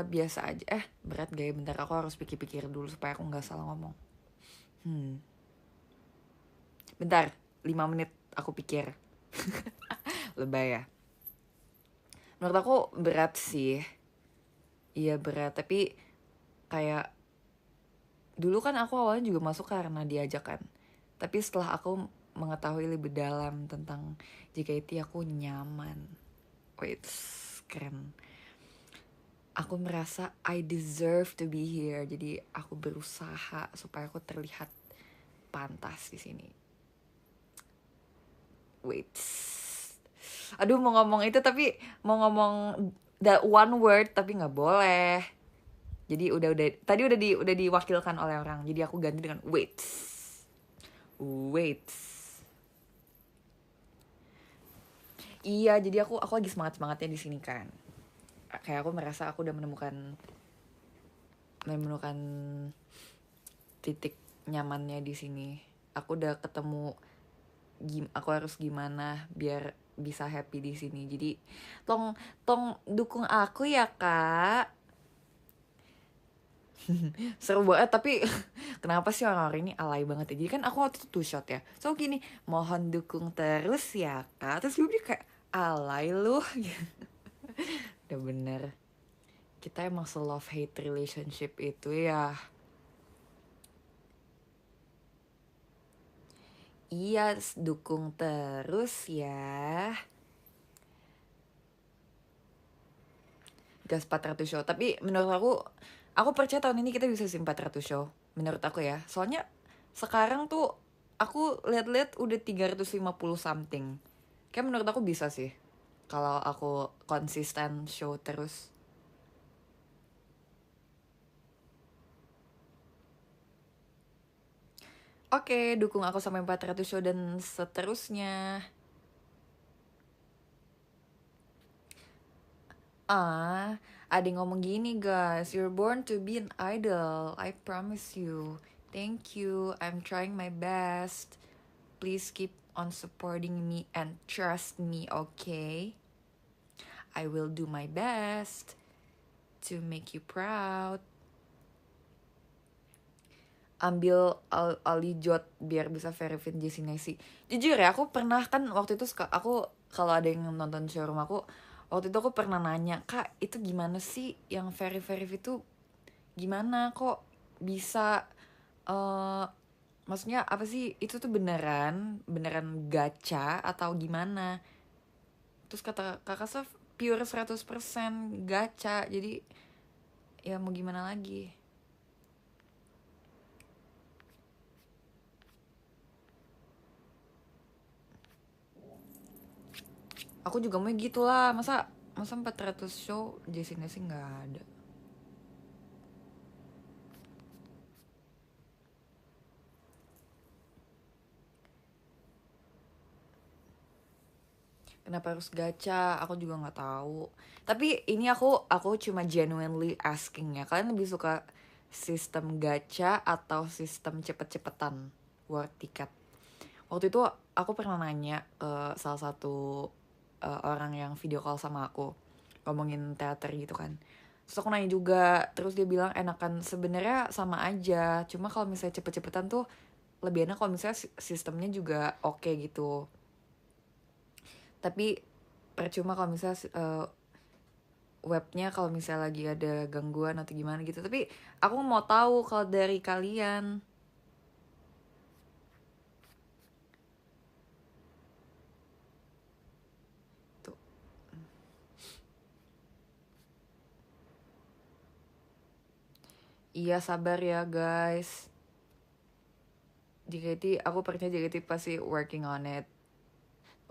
[SPEAKER 1] biasa aja. Berat gak ya? Bentar, aku harus pikir-pikir dulu supaya aku gak salah ngomong. Bentar, 5 menit aku pikir. Lebay ya. Menurut aku berat sih. Iya berat, tapi kayak dulu kan aku awalnya juga masuk karena diajak kan. Tapi setelah aku mengetahui lebih dalam tentang JKT, aku nyaman. Wait, keren. Aku merasa I deserve to be here. Jadi aku berusaha supaya aku terlihat pantas di sini. Wait. Aduh, mau ngomong itu tapi mau ngomong that one word tapi nggak boleh. Jadi udah tadi udah diwakilkan oleh orang. Jadi aku ganti dengan wait. Wait. Iya, jadi aku lagi semangatnya di sini kan. Kayak aku merasa aku udah menemukan titik nyamannya di sini. Aku udah ketemu aku harus gimana biar bisa happy di sini. Jadi tong dukung aku ya, Kak. Seru banget, tapi kenapa sih orang-orang ini alay banget ya. Jadi kan aku waktu itu 2 shot ya, so gini, mohon dukung terus ya Kak. Terus gue kayak alay lu. Udah bener, kita emang love hate relationship itu ya. Iya, dukung terus ya. Gas 400 show. Tapi menurut aku percaya tahun ini kita bisa sih 400 show. Menurut aku ya. Soalnya sekarang tuh aku lihat-lihat udah 350 something. Kayak menurut aku bisa sih kalau aku konsisten show terus. Oke, dukung aku sampai 400 show dan seterusnya. Ada yang ngomong gini guys, you're born to be an idol, I promise you. Thank you, I'm trying my best. Please keep on supporting me and trust me, okay? I will do my best to make you proud. Ambil Alijot biar bisa verifin Jessie Nesi. Jujur ya, aku pernah kan waktu itu aku kalau ada yang nonton showroom aku, waktu itu aku pernah nanya, Kak itu gimana sih yang verif itu gimana kok bisa maksudnya apa sih itu tuh beneran gacha atau gimana? Terus kata Kakak Saf pure 100% gacha, jadi ya mau gimana lagi. Aku juga mau gitu lah, masa 400 show Jessie Nesi nggak ada. Kenapa harus gacha? Aku juga nggak tahu. Tapi ini aku cuma genuinely asking ya. Kalian lebih suka sistem gacha atau sistem cepet-cepetan war tiket? Waktu itu aku pernah nanya ke salah satu orang yang video call sama aku ngomongin teater gitu kan. Terus aku nanya juga, terus dia bilang enakan sebenarnya sama aja. Cuma kalau misalnya cepet-cepetan tuh lebih enak kalau misalnya sistemnya juga oke gitu. Tapi percuma kalau misalnya webnya kalau misalnya lagi ada gangguan atau gimana gitu. Tapi aku mau tahu kalau dari kalian. Tuh. Iya sabar ya guys. JKT, aku percaya JKT pasti working on it.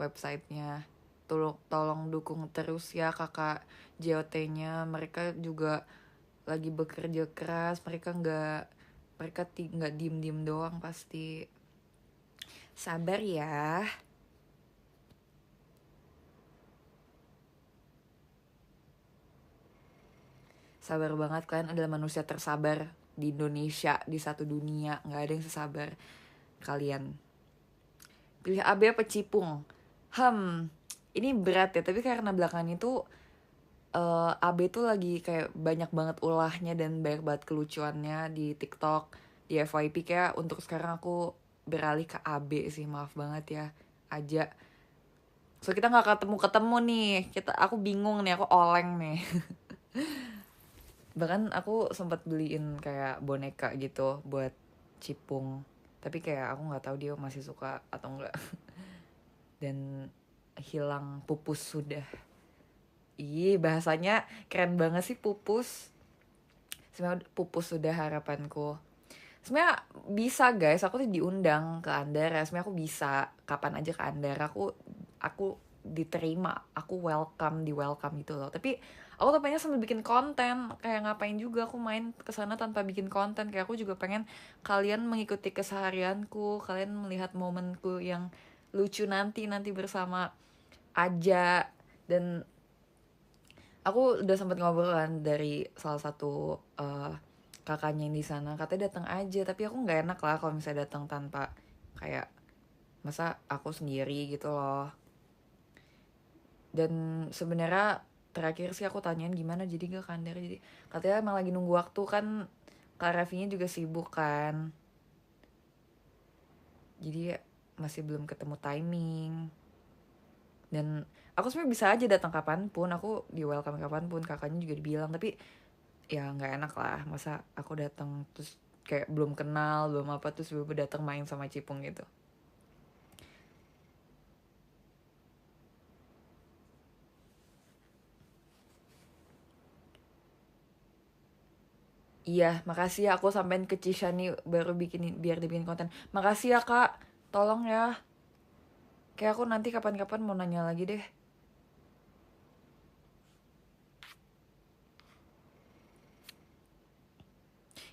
[SPEAKER 1] Websitenya. Tolong dukung terus ya kakak JOT-nya. Mereka juga lagi bekerja keras. Mereka nggak diem doang pasti. Sabar ya. Sabar banget, kalian adalah manusia tersabar di Indonesia, di satu dunia. Nggak ada yang sesabar kalian. Pilih AB apa Cipung? Ini berat ya, tapi karena belakangan itu AB tuh lagi kayak banyak banget ulahnya dan banyak banget kelucuannya di TikTok, di FYP. Kayak untuk sekarang aku beralih ke AB sih, maaf banget ya aja. So kita nggak ketemu nih, aku bingung nih, aku oleng nih. Bahkan aku sempat beliin kayak boneka gitu buat Cipung, tapi kayak aku nggak tahu dia masih suka atau enggak. Dan hilang pupus sudah. Ih, bahasanya keren banget sih, pupus. Sebenarnya pupus sudah harapanku. Sebenarnya bisa guys, aku tuh diundang ke Andara. Sebenarnya aku bisa kapan aja ke Andara. Aku diterima, aku welcome, di welcome gitu loh. Tapi aku tuh pengen sambil bikin konten, kayak ngapain juga aku main ke sana tanpa bikin konten. Kayak aku juga pengen kalian mengikuti keseharianku, kalian melihat momenku yang lucu nanti bersama Aja. Dan aku udah sempat ngobrol kan dari salah satu kakaknya yang di sana, katanya datang aja, tapi aku nggak enak lah kalau misalnya datang tanpa kayak, masa aku sendiri gitu loh. Dan sebenarnya terakhir sih aku tanyain gimana jadi gak kandar, jadi katanya emang lagi nunggu waktu kan, Kak Raffinya juga sibuk kan, jadi masih belum ketemu timing. Dan aku sebenarnya bisa aja datang kapanpun, aku di welcome kapanpun, kakaknya juga dibilang. Tapi ya nggak enak lah, masa aku datang terus kayak belum kenal belum apa, terus tiba-tiba datang main sama Cipung gitu. Iya, makasih ya, aku sampein ke Cishani baru bikin, biar dibikin konten. Makasih ya kak, tolong ya, kayak aku nanti kapan-kapan mau nanya lagi deh.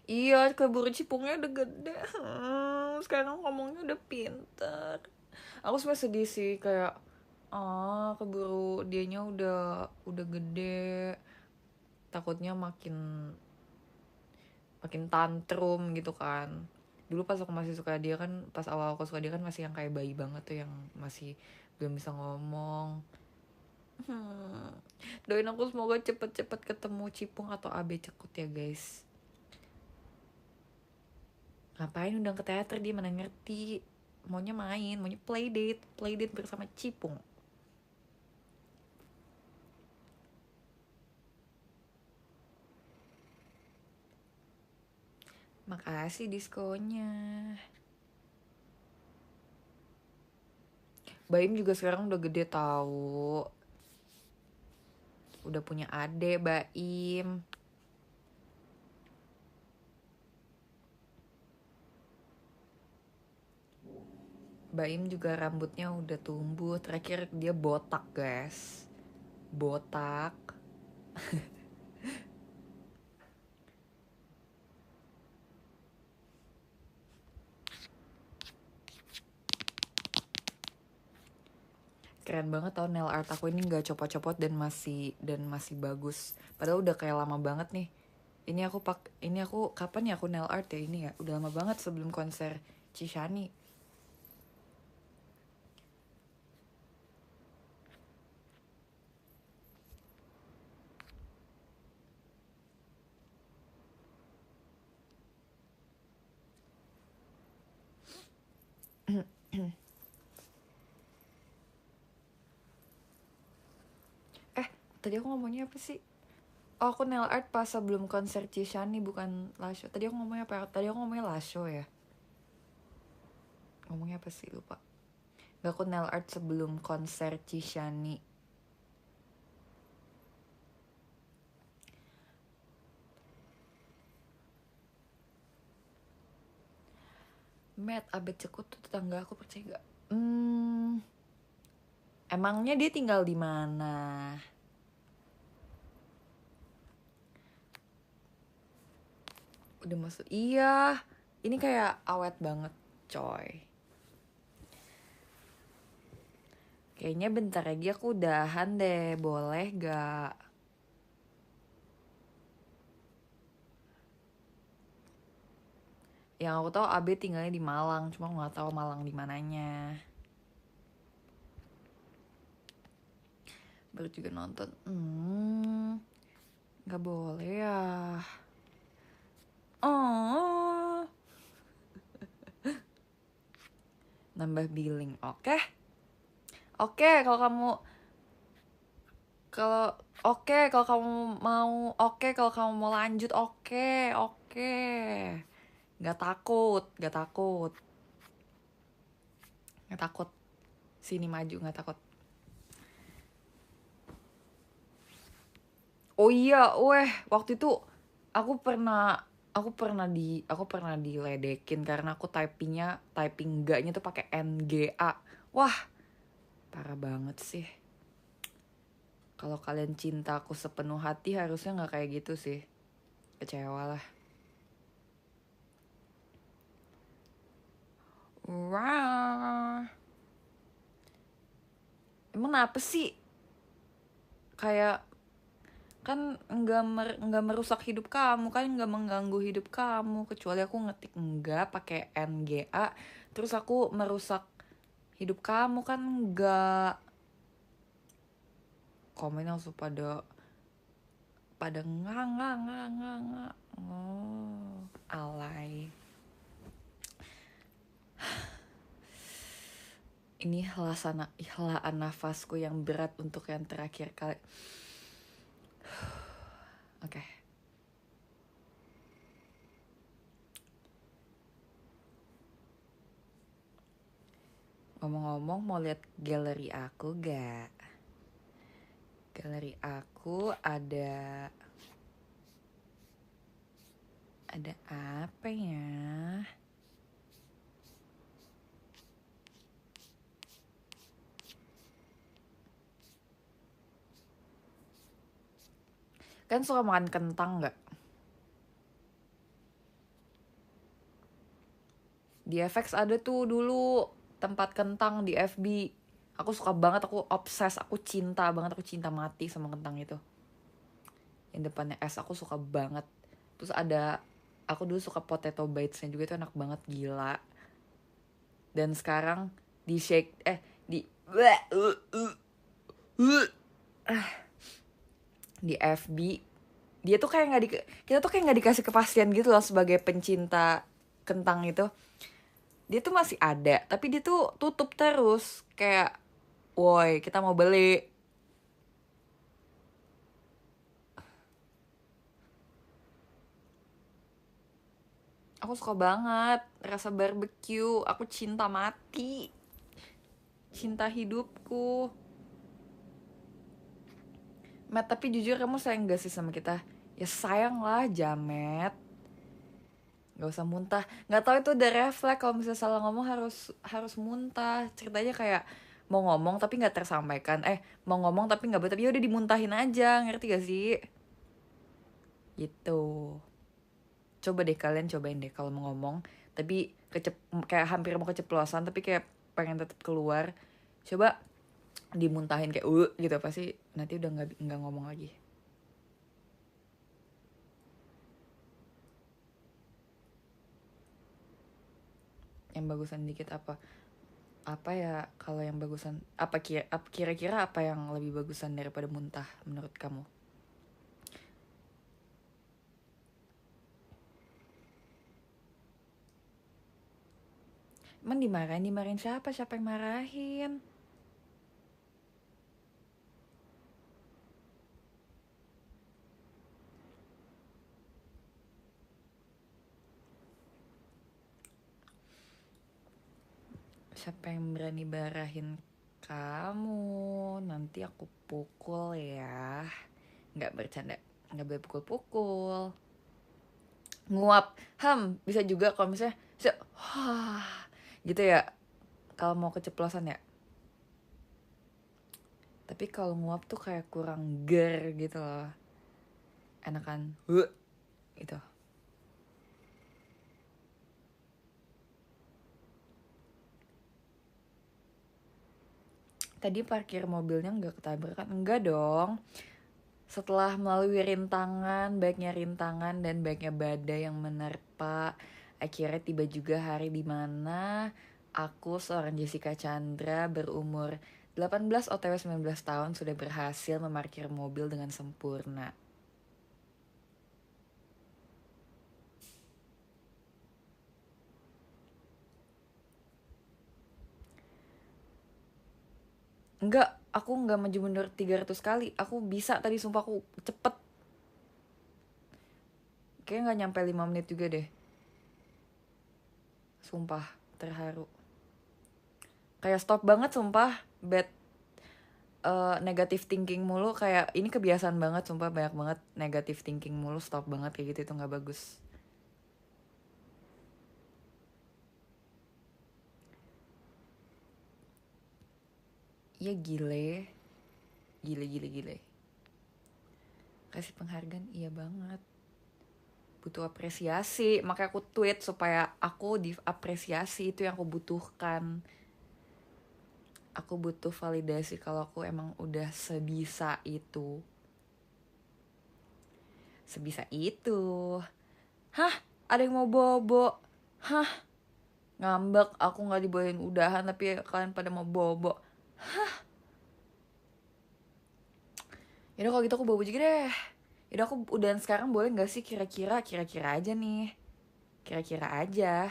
[SPEAKER 1] Iya, keburu Cipungnya udah gede. Sekarang ngomongnya udah pinter. Aku sebenernya sedih sih, kayak keburu dianya udah gede, takutnya makin makin tantrum gitu kan. Dulu pas aku masih suka dia kan, pas awal aku suka dia kan masih yang kayak bayi banget tuh, yang masih belum bisa ngomong. Doain aku semoga cepet-cepet ketemu Cipung atau AB Cekut ya guys. Ngapain undang ke teater, dia mana ngerti. Maunya main, maunya playdate bersama Cipung. Makasih diskonya. Baim juga sekarang udah gede tahu. Udah punya adek Baim. Baim juga rambutnya udah tumbuh. Terakhir dia botak guys. Botak. Keren banget tau, nail art aku ini gak copot-copot dan masih bagus. Padahal udah kayak lama banget nih. Ini aku kapan ya aku nail art ya ini ya? Udah lama banget sebelum konser Cishani. Tadi aku ngomongnya apa sih? Oh, aku nail art pas sebelum konser Cishani, bukan Lasho. Tadi aku ngomongnya apa? Tadi aku ngomongnya Lasho ya. Ngomongnya apa sih, lupa. Gak, aku nail art sebelum konser Cishani. Matt Abed Cekut tuh tetangga aku, percaya gak? Emangnya dia tinggal di mana? Udah masuk. Iya. Ini kayak awet banget, coy. Kayaknya bentar lagi aku udahan deh, boleh gak? Yang aku tahu Abe tinggalnya di Malang, cuma aku nggak tahu Malang di mananya. baru juga nonton. Nggak boleh ya. Oh, nambah billing, oke? Oke, kalau kamu kalau kamu mau lanjut, oke. Nggak takut. Sini maju, nggak takut. Oh iya, waktu itu aku pernah diledekin karena aku typing enggaknya tuh pakai NGA. Wah, parah banget sih. Kalau kalian cinta aku sepenuh hati harusnya nggak kayak gitu sih. Kecewa lah. Wah. Emang apa sih? Kayak kan nggak merusak hidup kamu, kan nggak mengganggu hidup kamu, kecuali aku ngetik enggak pakai NGA terus aku merusak hidup kamu, kan nggak. Komen langsung pada nggak. Oh, alay. Ini helaan nafasku yang berat untuk yang terakhir kali. Oke. Ngomong-ngomong, mau lihat galeri aku gak? Galeri aku ada apa ya? Kan suka makan kentang gak? Di FX ada tuh dulu tempat kentang di FB. Aku suka banget, aku obses, aku cinta mati sama kentang itu. Yang depannya S, aku suka banget. Terus aku dulu suka potato bites-nya juga, itu enak banget, gila. Dan sekarang di shake di FB dia tuh kayak kita tuh kayak nggak dikasih kepastian gitu loh sebagai pencinta kentang itu. Dia tuh masih ada, tapi dia tuh tutup terus. Kayak, woi, kita mau beli. Aku suka banget rasa barbecue. Aku cinta mati. Cinta hidupku. Matt, tapi jujur kamu sayang gak sih sama kita? Ya sayang lah, jamet. Gak usah muntah. Gak tahu itu udah refleks kalau misalnya salah ngomong harus muntah. Ceritanya kayak mau ngomong tapi nggak tersampaikan. Mau ngomong tapi nggak boleh, tapi udah dimuntahin aja, ngerti gak sih? Gitu. Coba deh kalian cobain deh kalau mau ngomong, tapi kayak hampir mau keceplosan tapi kayak pengen tetap keluar. Coba dimuntahin kayak gitu, pasti nanti udah nggak ngomong lagi. Yang bagusan dikit apa ya? Kalau yang bagusan kira-kira apa yang lebih bagusan daripada muntah menurut kamu? Emang dimarahin siapa yang marahin? Siapa yang berani barahin kamu? Nanti aku pukul ya. Nggak bercanda, nggak boleh pukul-pukul. Nguap, bisa juga kalau misalnya gitu ya, kalau mau keceplosan ya. Tapi kalau nguap tuh kayak kurang ger gitu loh. Enakan gitu. Tadi parkir mobilnya nggak ketabrakan? Enggak dong. Setelah melalui rintangan, baiknya rintangan dan baiknya badai yang menerpa, akhirnya tiba juga hari dimana aku, seorang Jessica Chandra berumur 18 OTW 19 tahun sudah berhasil memarkir mobil dengan sempurna. Enggak, aku enggak maju mundur 300 kali. Aku bisa tadi, sumpah aku cepet. Kayaknya gak nyampe 5 menit juga deh. Sumpah, terharu. Kayak stop banget sumpah. Bad negative thinking mulu. Kayak ini kebiasaan banget sumpah. Banyak banget negative thinking mulu. Stop banget kayak gitu, itu gak bagus. Iya gile. Gile. Kasih penghargaan, iya banget. Butuh apresiasi, makanya aku tweet supaya aku diapresiasi. Itu yang aku butuhkan. Aku butuh validasi kalau aku emang udah sebisa itu. Sebisa itu. Hah? Ada yang mau bobo? Hah? Ngambek, aku gak dibolehin udahan tapi kalian pada mau bobo. Hah? Yaudah kalau gitu aku bobo juga deh. Yaudah aku udahan sekarang boleh gak sih? Kira-kira aja nih. Kira-kira aja.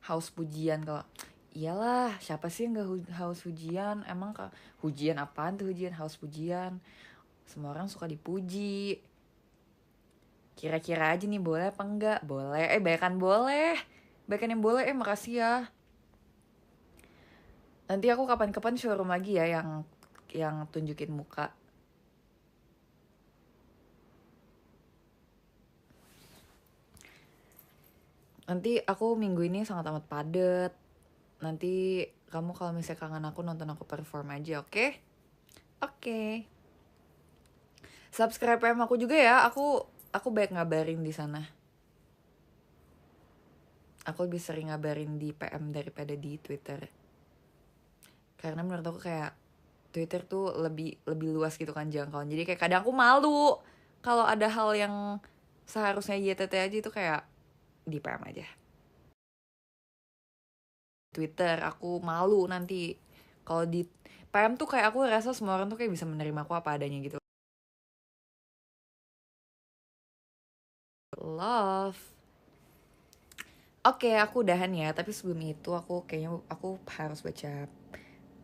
[SPEAKER 1] Haus pujian kalau... Iyalah, siapa sih yang gak haus pujian? Emang hujian apaan tuh hujian? Haus pujian. Semua orang suka dipuji. Kira-kira aja nih, boleh apa enggak? Boleh. Baikkan boleh. Baikkan yang boleh, makasih ya. Nanti aku kapan-kapan showroom lagi ya yang tunjukin muka. Nanti aku minggu ini sangat amat padet. Nanti kamu kalau misalnya kangen aku, nonton aku perform aja, oke? Okay? Oke. Okay. Subscribe aku juga ya. Aku baik ngabarin di sana. Aku lebih sering ngabarin di PM daripada di Twitter. Karena menurut aku kayak Twitter tuh lebih luas gitu kan jangkauan. Jadi kayak kadang aku malu kalau ada hal yang seharusnya YTT aja itu kayak di PM aja. Twitter aku malu nanti kalau di PM tuh kayak aku rasa semua orang tuh kayak bisa menerima aku apa adanya gitu. Love. Oke, aku udahan ya. Tapi sebelum itu kayaknya aku harus baca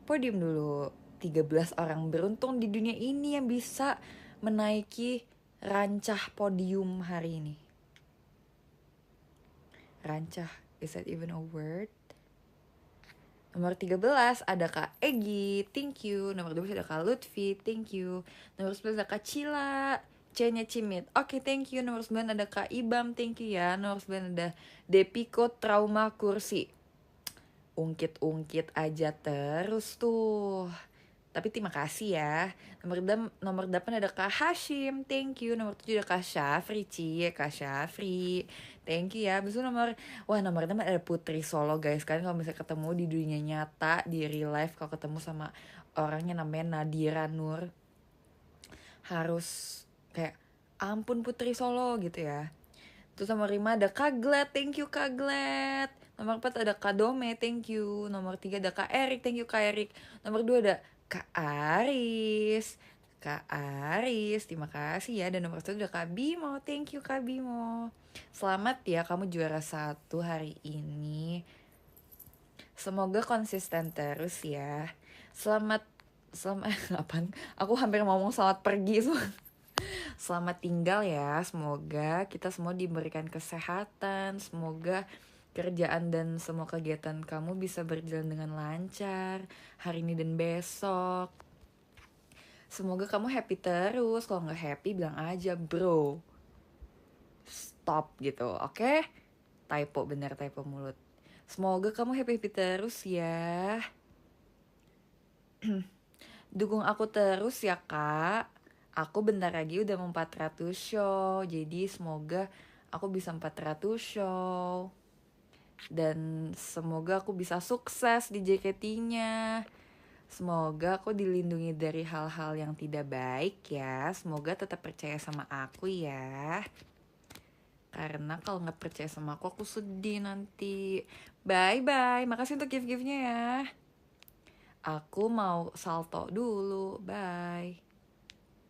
[SPEAKER 1] podium dulu. 13 orang beruntung di dunia ini yang bisa menaiki rancah podium hari ini. Rancah, is that even a word? Nomor 13 ada Kak Egi, thank you. Nomor 12 ada Kak Lutfi, thank you. Nomor 11 ada Kak Cila, C-nya Cimit, oke, thank you. Nomor 9 ada Kak Ibam, thank you ya. Nomor 9 ada Depiko Trauma Kursi. Ungkit aja terus tuh. Tapi terima kasih ya. Nomor 8 ada Kak Hashim, thank you. Nomor 7 ada Kak Syafri, Kak Syafri, thank you ya. Abis itu nomor 6 ada Putri Solo guys. Kalian kalau misalnya ketemu di dunia nyata, di real life, kalau ketemu sama orangnya namanya Nadira Nur, harus kayak ampun Putri Solo gitu ya. Terus nomor 5 ada Kak Glad, thank you Kak Glad. Nomor 4 ada Kak Dome, thank you. Nomor 3 ada Kak Erik, thank you Kak Erik. Nomor 2 ada Kak Aris, terima kasih ya. Dan nomor 1 ada Kak Bimo, thank you Kak Bimo. Selamat ya, kamu juara 1 hari ini. Semoga konsisten terus ya. Selamat apaan? Aku hampir ngomong selamat pergi. Selamat tinggal ya. Semoga kita semua diberikan kesehatan. Semoga kerjaan dan semua kegiatan kamu bisa berjalan dengan lancar hari ini dan besok. Semoga kamu happy terus. Kalau nggak happy bilang aja bro, stop gitu, oke? Typo mulut. Semoga kamu happy terus ya. Dukung aku terus ya kak. Aku bentar lagi udah mau 400 show. Jadi semoga aku bisa 400 show. Dan semoga aku bisa sukses di JKT-nya. Semoga aku dilindungi dari hal-hal yang tidak baik ya. Semoga tetap percaya sama aku ya. Karena kalau gak percaya sama aku sedih nanti. Bye-bye. Makasih untuk gift-giftnya ya. Aku mau salto dulu, bye.